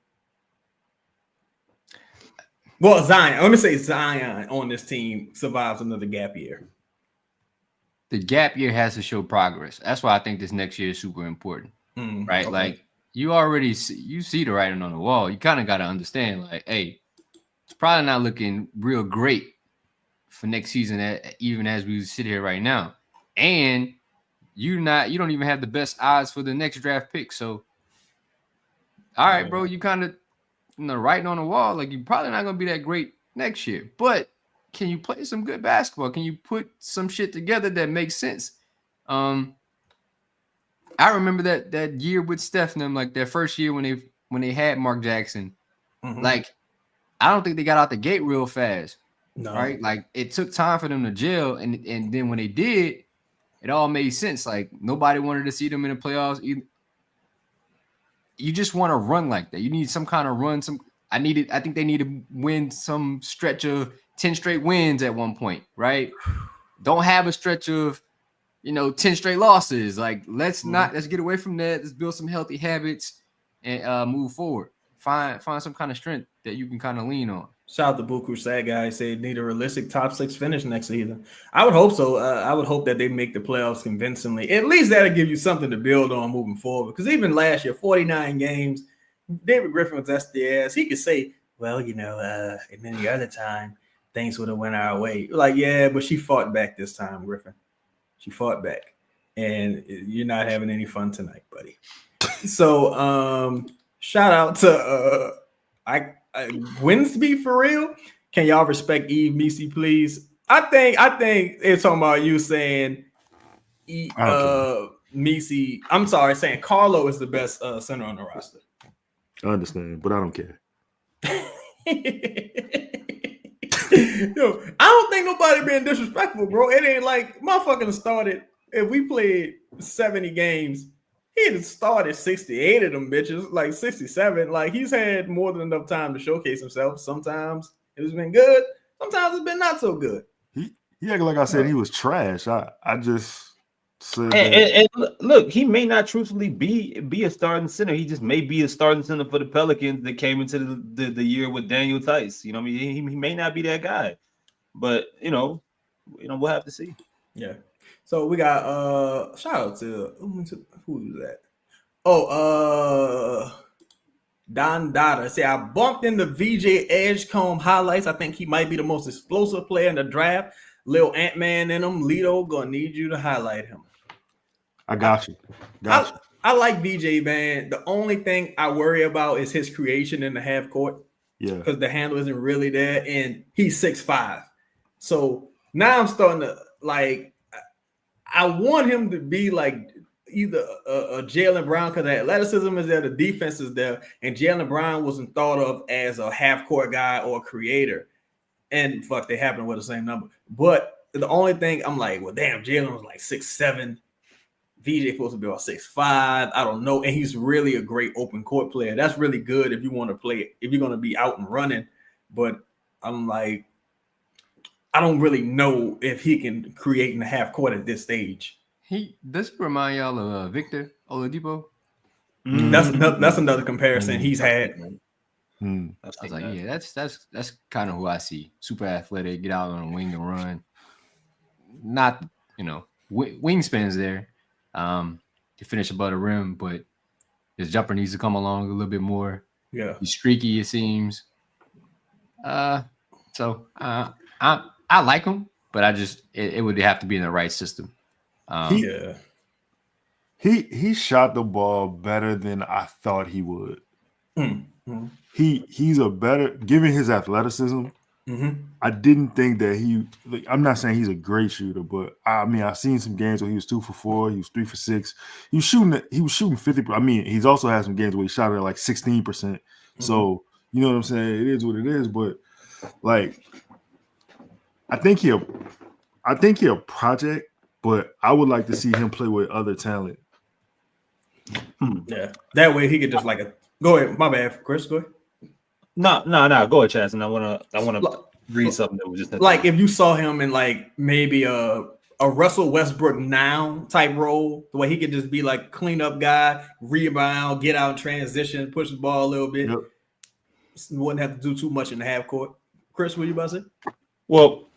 Well, Zion. Let me say Zion on this team survives another gap year. The gap year has to show progress. That's why I think this next year is super important, right? Okay. Like you already see the writing on the wall. You kind of got to understand, like, hey, it's probably not looking real great for next season, even as we sit here right now, and you don't even have the best odds for the next draft pick. So, all right, bro, you kind of writing on the wall, like you're probably not gonna be that great next year. But can you play some good basketball? Can you put some shit together that makes sense? I remember that year with Steph and them, like that first year when they had Mark Jackson. Like, I don't think they got out the gate real fast. No. Right? Like it took time for them to gel, and then when they did, it all made sense. Like nobody wanted to see them in the playoffs. You just want to run like that. You need some kind of run. I think they need to win some stretch of 10 straight wins at one point, right? Don't have a stretch of 10 straight losses. Like let's get away from that. Let's build some healthy habits and move forward. Find some kind of strength that you can kind of lean on. Shout out to Buku Sad Guy. Say need a realistic top 6 finish next season. I would hope so. I would hope that they make the playoffs convincingly. At least that'll give you something to build on moving forward. Because even last year, 49 games, David Griffin was SDS. He could say, well, and then the other time, things would have went our way. Like, yeah, but she fought back this time, Griffin. She fought back. And you're not having any fun tonight, buddy. So, shout out to Winsby for real. Can y'all respect Eve Misi, please? I think it's talking about you saying Misi. I'm sorry, saying Carlo is the best center on the roster. I understand, but I don't care. Yo, I don't think nobody being disrespectful, bro. It ain't like motherfucking started. If we played 70 games, he'd have started 68 of them bitches, like 67. Like he's had more than enough time to showcase himself. Sometimes it's been good. Sometimes it's been not so good. He acted like I said he was trash. I just said and look, he may not truthfully be a starting center. He just may be a starting center for the Pelicans that came into the year with Daniel Tice. You know what I mean? He may not be that guy, but we'll have to see. Yeah. So we got shout out to who is that? Oh, Don Dada. Say I bumped into VJ Edgecombe highlights. I think he might be the most explosive player in the draft. Lil Ant-Man in him. Lito gonna need you to highlight him. I got you. I I like VJ, man. The only thing I worry about is his creation in the half court. Yeah. Because the handle isn't really there, and he's 6'5". So now I'm starting to like. I want him to be like either a Jaylen Brown because the athleticism is there, the defense is there, and Jaylen Brown wasn't thought of as a half court guy or a creator. And fuck, they happen to wear the same number. But the only thing I'm like, well, damn, Jaylen was like 6'7". VJ supposed to be about 6'5". I don't know. And he's really a great open court player. That's really good if you want to play, if you're going to be out and running. But I'm like, I don't really know if he can create in the half court at this stage. He does it remind y'all of Victor Oladipo? That's another comparison he's had. I was like, yeah, that's kind of who I see. Super athletic, get out on a wing and run. Not, wingspan's there. To finish above the rim, but his jumper needs to come along a little bit more. Yeah, he's streaky, it seems. So I like him, but it would have to be in the right system. He shot the ball better than I thought he would. Mm-hmm. He's a better, given his athleticism. Mm-hmm. I didn't think that I'm not saying he's a great shooter, but I mean, I've seen some games where he was 2 for 4, he was 3 for 6. He was shooting 50. I mean, he's also had some games where he shot at like 16%. Mm-hmm. So, you know what I'm saying? It is what it is, but like, I think he a project, but I would like to see him play with other talent. Yeah. That way he could just go ahead. My bad, Chris, go ahead. No. Go ahead, Chaz. And I wanna read something that was just like if you saw him in like maybe a Russell Westbrook now type role, the way he could just be like cleanup guy, rebound, get out, transition, push the ball a little bit. Yep. Wouldn't have to do too much in the half court. Chris, what you about to say? Well,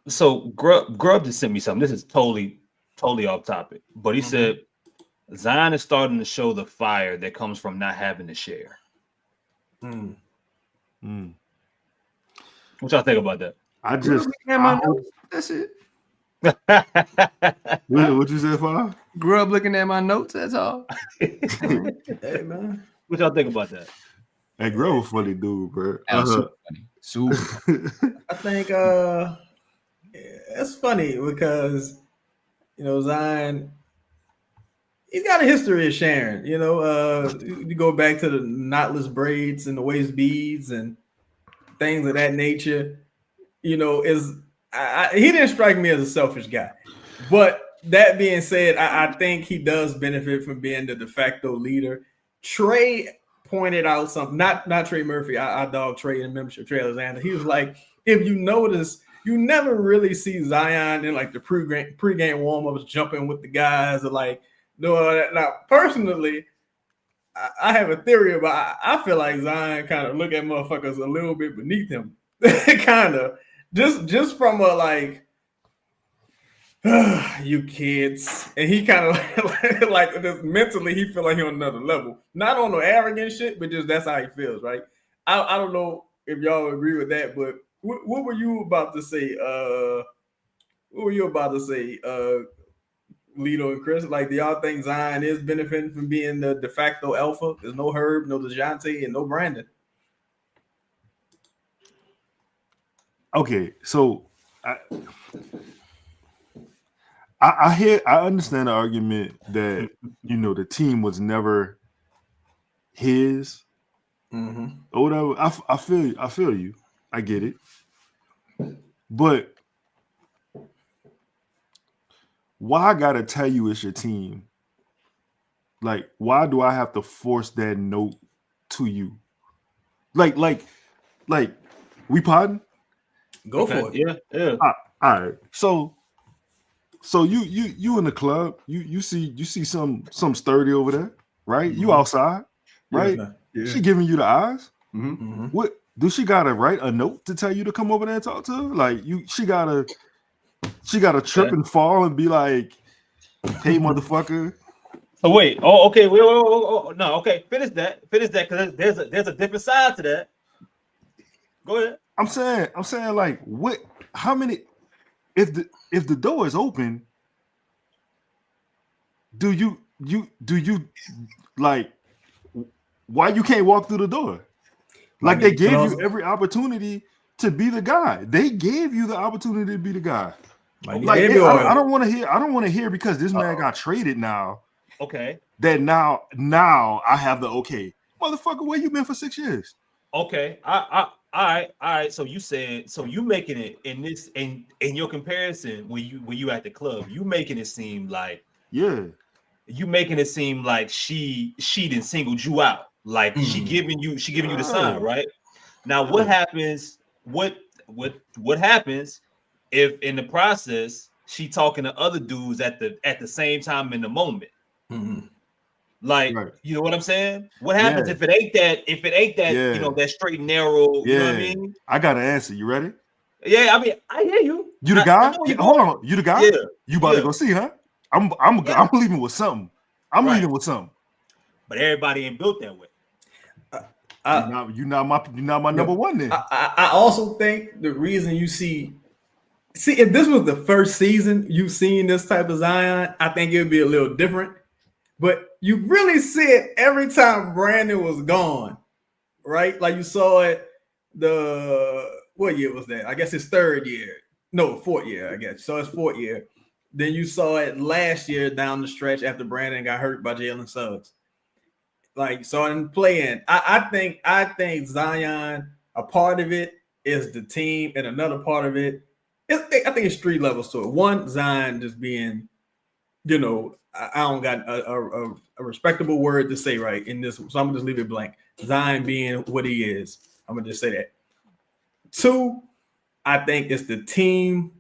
so Grub just sent me something. This is totally off topic, but he said Zion is starting to show the fire that comes from not having to share. What y'all think about that? That's it. What you said, Fire? Grub looking at my notes. That's all. Hey man, what y'all think about that? Hey, Grub was funny dude, bro. Super funny. Super. I think it's funny because Zion. He's got a history of sharing, you go back to the knotless braids and the waist beads and things of that nature, he didn't strike me as a selfish guy. But that being said, I think he does benefit from being the de facto leader. Trey pointed out something, not Trey Murphy, I dog Trey in membership, Trey Alexander. He was like, if you notice, you never really see Zion in like the pregame warm-ups jumping with the guys or like, no, now personally, I have a theory about. I feel like Zion kind of look at motherfuckers a little bit beneath him, kind of just from a like, you kids, and he kind of like just mentally he feel like he's on another level, not on the arrogant shit, but just that's how he feels, right? I don't know if y'all agree with that, but what were you about to say? Lito and Chris, like, do y'all think Zion is benefiting from being the de facto alpha? There's no Herb, no DeJounte, and no Brandon. Okay, so I understand the argument that the team was never his or whatever. I feel you. I get it, but why I gotta tell you it's your team? Like, why do I have to force that note to you? Like, we pardon? Go for it. Yeah. All right. So you in the club, you see some sturdy over there, right? You outside, right? Yeah. She giving you the eyes. What do she gotta write a note to tell you to come over there and talk to her? Like she gotta trip and fall and be like, "Hey, motherfucker." Oh wait. Oh, okay. Wait. No. Okay. Finish that. Because there's a different side to that. Go ahead. I'm saying like, what? How many? If the door is open, do you you like why you can't walk through the door? Like they gave you every opportunity to be the guy. They gave you the opportunity to be the guy. Like I don't want to hear because this man got traded now. Okay. That now I have the okay. Motherfucker, where you been for 6 years? Okay. All right. So you making it in your comparison when you at the club, you making it seem like she didn't singled you out. Like she giving you the sign, right? Now what happens? What happens if in the process she talking to other dudes at the same time in the moment? Mm-hmm. Like, you know what I'm saying? What happens if it ain't that, you know, that straight and narrow, you know what I mean? I got an answer. You ready? Yeah, I mean, I hear you. You the guy? Hold on. You the guy? Yeah. You about to go see, huh? I'm leaving with something. I'm leaving with something. But everybody ain't built that way. You're not my number one then. I also think the reason you see if this was the first season you seen this type of Zion, I think it would be a little different. But you really see it every time Brandon was gone, right? Like you saw it what year was that? I guess his third year. No, fourth year, I guess. So it's fourth year. Then you saw it last year down the stretch after Brandon got hurt by Jalen Suggs. Like, so in playing, I think Zion, a part of it is the team, and another part of it, I think it's 3 levels to it. One, Zion just being, you know, I don't got a respectable word to say right in this, so I'm gonna just leave it blank. Zion being what he is, I'm gonna just say that. 2, I think it's the team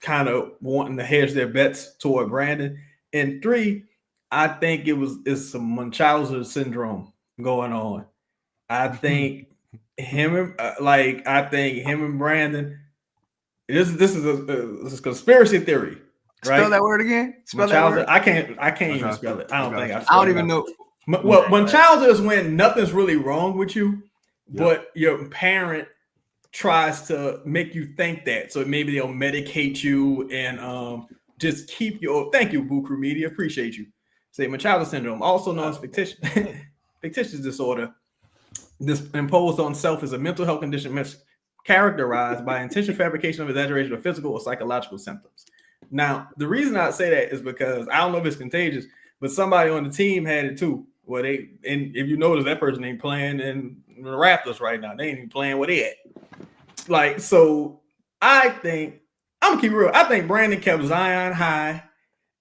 kind of wanting to hedge their bets toward Brandon, and 3, I think it's some Munchausen syndrome going on. I think him and Brandon. This is a conspiracy theory. Right? Spell that word again. Spell that word. I can't even spell it. I don't think I don't even know. Well, Munchausen is when nothing's really wrong with you, but your parent tries to make you think that. So maybe they'll medicate you and just keep you. Thank you, Boo Crew Media. Appreciate you. Say Munchausen syndrome, also known as fictitious disorder. This imposed on self is a mental health condition characterized by intentional fabrication of exaggeration of physical or psychological symptoms. Now, the reason I say that is because I don't know if it's contagious, but somebody on the team had it too. And if you notice, that person ain't playing in the Raptors right now. They ain't even playing where they at. Like, so I think, I'm gonna keep it real. I think Brandon kept Zion high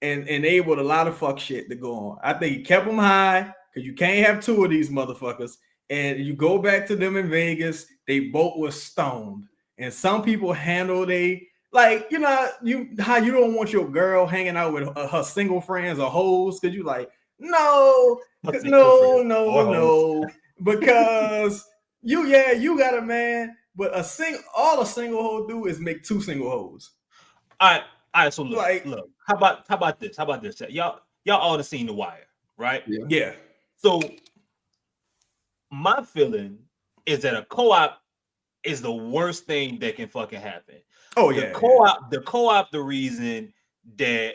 and enabled a lot of fuck shit to go on. I think he kept them high because you can't have 2 of these motherfuckers. And you go back to them in Vegas, they both were stoned. And some people handle like, you know, how you don't want your girl hanging out with her single friends or hoes, because you like, no, because you got a man, but all a single hoe do is make 2 single hoes. All right. So look. How about this? Y'all all have seen The Wire, right? Yeah. So my feeling is that a co-op is the worst thing that can fucking happen. Oh yeah. The co-op, the reason that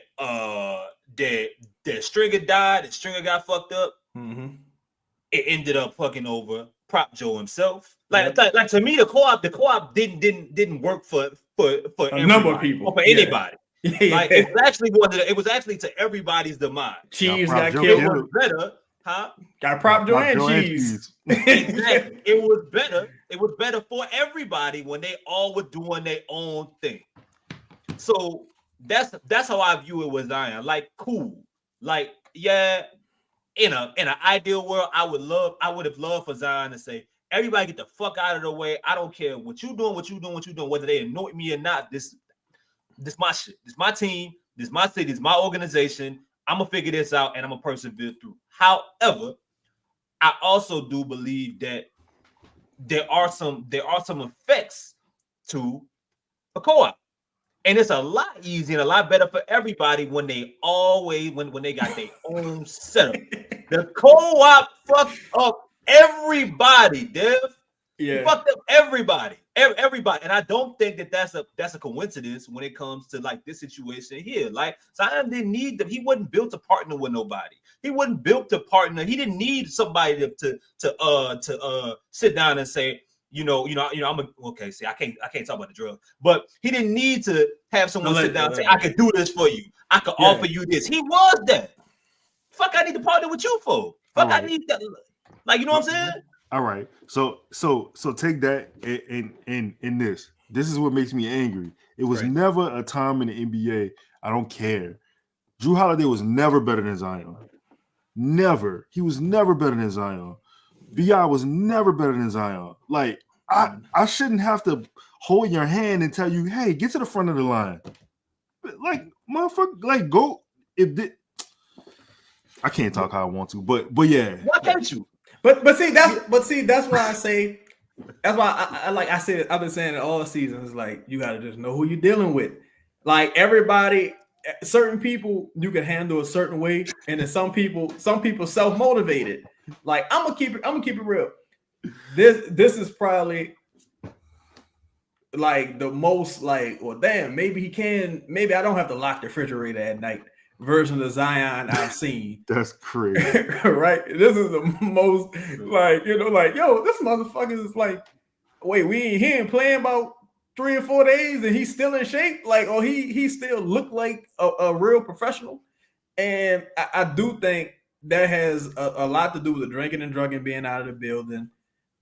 Stringer died and Stringer got fucked up, it ended up fucking over Prop Joe himself. Like to me, the co-op didn't work for a number of people, or for anybody. Like it was actually to everybody's demise. Cheese got killed. It was better, huh? Got Prop Joe and Cheese. Exactly. It was better. It was better for everybody when they all were doing their own thing. So that's how I view it with Zion. Like, cool. Like, yeah, in an ideal world, I would have loved for Zion to say, everybody get the fuck out of the way. I don't care what you doing, whether they anoint me or not. This my shit. This my team. This my city. This my organization. I'm gonna figure this out and I'm gonna persevere through. However, I also do believe that there are some effects to a co-op. And it's a lot easier and a lot better for everybody when they got their own setup. The co-op fucked up everybody, Dev. He fucked up everybody. Everybody. And I don't think that that's a coincidence when it comes to like this situation here. Like Zion didn't need them. He wasn't built to partner with nobody. He wasn't built to partner. He didn't need somebody to sit down and say, I'm okay. See, I can't talk about the drug, but he didn't need to have someone sit down and say, I could do this for you. I could offer you this. He was that. Fuck, I need to partner with you for. Fuck, I need that. Like, you know what I'm saying? All right. So take that in this. This is what makes me angry. It was never a time in the NBA. I don't care. Drew Holiday was never better than Zion. Never. He was never better than Zion. B.I. was never better than Zion. Like, I shouldn't have to hold your hand and tell you, hey, get to the front of the line. Like, motherfucker, like, go. I can't talk how I want to, but yeah. Why can't you? But see, that's why I say, that's why I said, I've been saying it all season. It's like, you got to just know who you're dealing with. Like, everybody, certain people you can handle a certain way, and then some people self-motivated. Like, I'm gonna keep it real. This is probably like the most like, well, damn, maybe I don't have to lock the refrigerator at night version of Zion I've seen. That's crazy. Right? This is the most like, like, yo, this motherfucker is like, wait, he ain't playing about 3 or 4 days and he's still in shape. Like, oh, he still look like a real professional. And I do think that has a lot to do with the drinking and drugging being out of the building.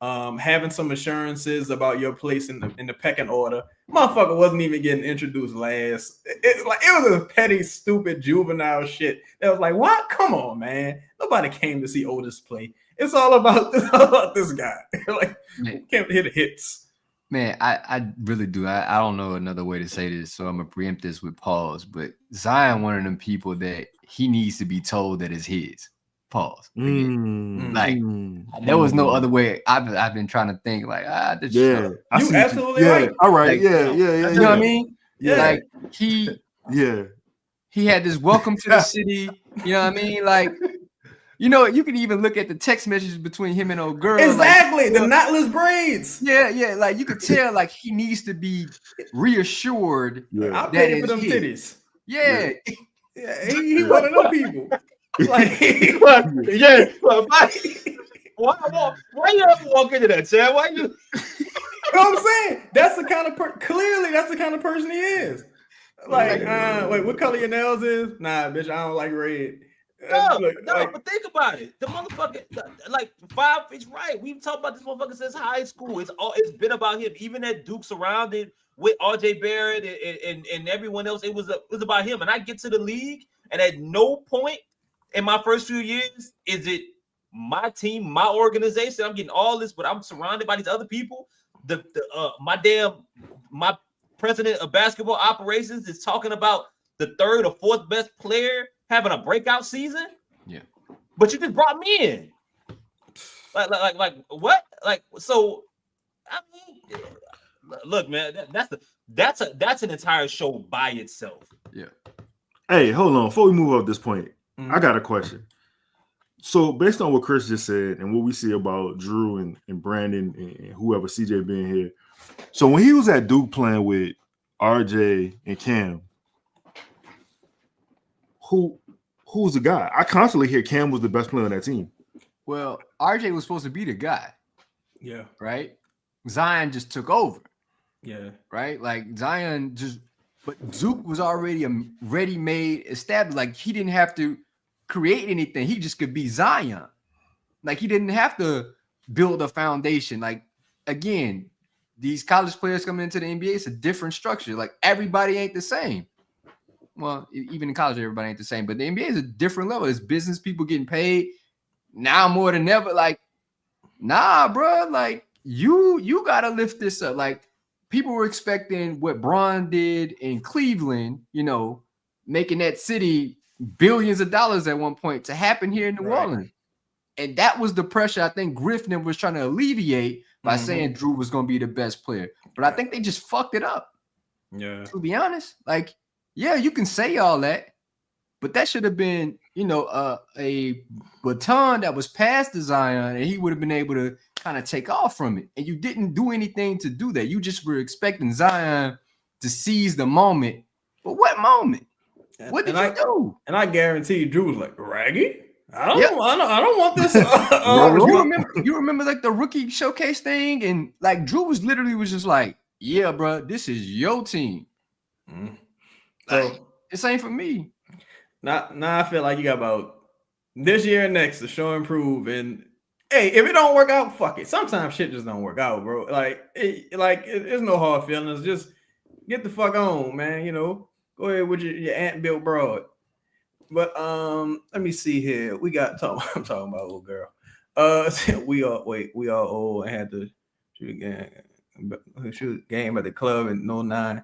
Having some assurances about your place in the pecking order. Motherfucker wasn't even getting introduced last. It was a petty, stupid, juvenile shit. That was like, what? Come on, man. Nobody came to see Otis play. It's all about this guy. Like, can't hit the hits. Man, I really do. I don't know another way to say this, so I'm gonna preempt this with pause. But Zion, one of them people that he needs to be told that is his. Pause. Like there was no other way. I've been trying to think. Like, you absolutely right. All right. Like, yeah. You know what I mean? Yeah. Like he had this welcome to the city. You know what I mean? Like, you can even look at the text messages between him and old girl. Exactly, like, the knotless braids. Yeah. Like you could tell, like he needs to be reassured. I'll pay for them titties. Yeah. He one of them people. Like, why you ever walk into that, Chad? Why you? You know what I'm saying? That's the kind of clearly that's the kind of person he is. Like, wait, what color your nails is? Nah, bitch, I don't like red. But think about it. The motherfucker, like 5 feet right. We've talked about this motherfucker since high school. It's been about him. Even at Duke, surrounded with RJ Barrett and everyone else, it was about him. And I get to the league, and at no point in my first few years is it my team, my organization. I'm getting all this, but I'm surrounded by these other people. My president of basketball operations is talking about the 3rd or 4th best player having a breakout season. Yeah, but you just brought me in. Like what? Like, so I mean, look, man, that's an entire show by itself. Yeah. Hey, hold on. Before we move off this point, I got a question. So based on what Chris just said and what we see about Drew and Brandon and whoever, CJ being here. So when he was at Duke playing with RJ and Cam, who's the guy? I constantly hear Cam was the best player on that team. Well, RJ was supposed to be the guy. Yeah. Right? Zion just took over. Yeah. Right? Like Zion but Duke was already a ready-made established. Like he didn't have to create anything. He just could be Zion. Like he didn't have to build a foundation. Like, again, these college players coming into the NBA, it's a different structure. Like everybody ain't the same. Well, even in college, everybody ain't the same. But the NBA is a different level. It's business people getting paid now more than ever. Like, nah, bro. Like you gotta lift this up. Like people were expecting what Bron did in Cleveland, making that city billions of dollars at one point to happen here in New Orleans. And that was the pressure I think Griffin was trying to alleviate by saying Drew was going to be the best player. But I think they just fucked it up. Yeah. To be honest, like, yeah, you can say all that, but that should have been, a baton that was passed to Zion, and he would have been able to trying to take off from it. And you didn't do anything to do that. You just were expecting Zion to seize the moment. But what moment? What did you do? And I guarantee you, Drew was like, Raggy? I don't want this. You remember like the rookie showcase thing? And like Drew was just like, yeah, bro, this is your team. So this ain't for me. Now I feel like you got about this year and next to show and prove. And hey, if it don't work out, fuck it. Sometimes shit just don't work out, bro. It's no hard feelings. Just get the fuck on, man. You know, go ahead with your Aunt Built Broad. But let me see here. I'm talking about old girl. We all old and had to shoot a game at the club in 09.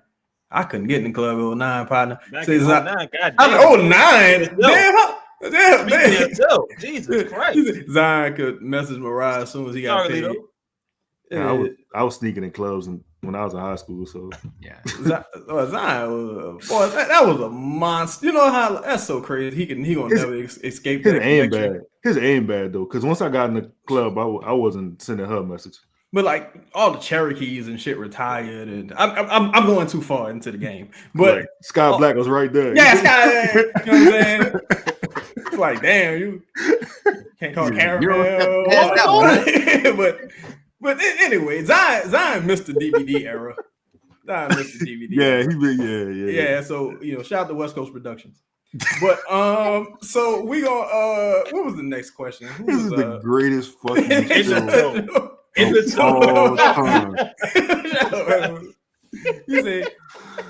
I couldn't get in the club in 09, partner. Back in 09, goddamn. I'm 09. Damn. Jesus Christ. Zion could message Mariah as soon as he got paid. Yeah, I was sneaking in clubs when I was in high school. So yeah, Zion was that was a monster. You know how that's so crazy. He gonna never escape. His aim bad though, because once I got in the club, I wasn't sending her a message. But like all the Cherokees and shit retired, and I'm going too far into the game. But like, Scott Black was right there. Yeah, Scott. You know what I'm saying? It's like, damn, you can't call Caramel. But anyway, Zion missed the DVD era. Zion missed the DVD. Yeah. So shout out to West Coast Productions. But so we gonna what was the next question? This is the greatest fucking show. You say,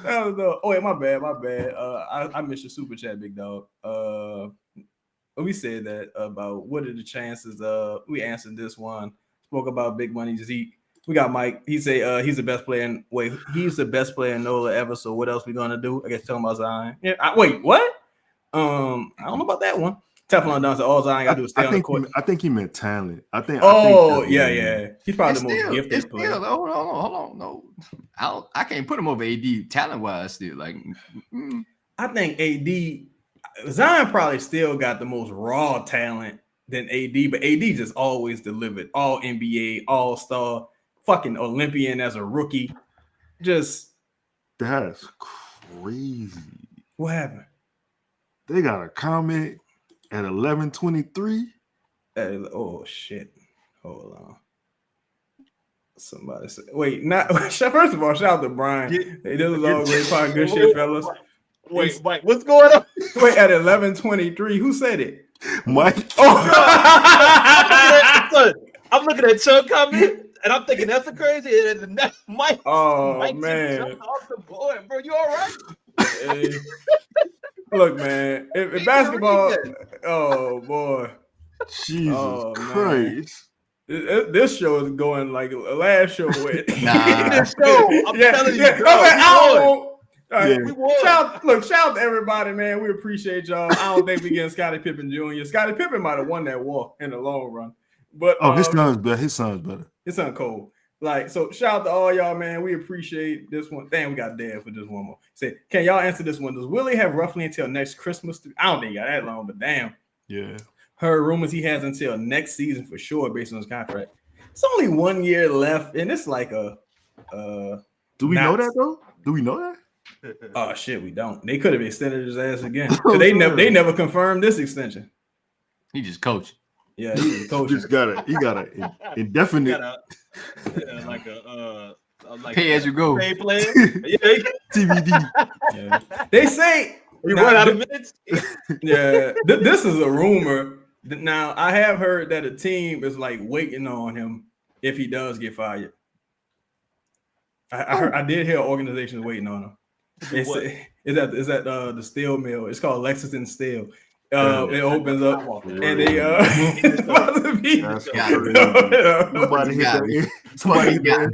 my bad. I missed your super chat, big dog. We said that about what are the chances. We answered this one. Spoke about big money. We got Mike. He say he's the best player. He's the best player in NOLA ever. So what else we gonna do? I guess talking about Zion. Yeah. Wait, what? I don't know about that one. Teflon Don said all Zion got to do is stay on the court. I think he meant talent. I think. Yeah. He's probably the most gifted player. Hold on. No, I can't put him over AD talent wise. Still, I think AD Zion probably still got the most raw talent than AD, but AD just always delivered. All NBA, All Star, fucking Olympian as a rookie. Just that's crazy. What happened? They got a comment at 11:23. Oh shit! Hold on. Somebody said, "Wait, not first of all, shout out to Brian. Hey, this was all great part, good shit, fellas." Wait, what's going on? Wait, at 11:23, who said it? Mike. Oh, I'm looking at Chuck comment, and I'm thinking that's a crazy. And then Mike. Oh Mike man, off the board, bro. You all right? Hey. Look, man, if basketball, oh boy, Jesus Christ. This show is going like last show went. This show, I'm telling you, we won. Shout out to everybody, man. We appreciate y'all. I don't think we getting Scottie Pippen Jr. Scottie Pippen might have won that war in the long run, but his son's better. His son's better. His son Cole. So shout out to all y'all, man. We appreciate this one. Damn, we got Dad for just one more. Say, can y'all answer this one? Does Willie have roughly until next Christmas? I don't think he got that long, but damn. Yeah. Heard rumors he has until next season for sure, based on his contract. It's only 1 year left, and it's like a. Do we know that though? Do we know that? Oh shit, we don't. They could have extended his ass again. They never confirmed this extension. He just coached. Yeah, he got a indefinite. Like pay as you go. Pay player. TBD. Yeah. They say we run out of minutes. Yeah, this is a rumor. Now I have heard that a team is like waiting on him if he does get fired. I did hear organizations waiting on him. They say is that the steel mill? It's called Lexington Steel. It opens up and they it's about to be somebody hit that.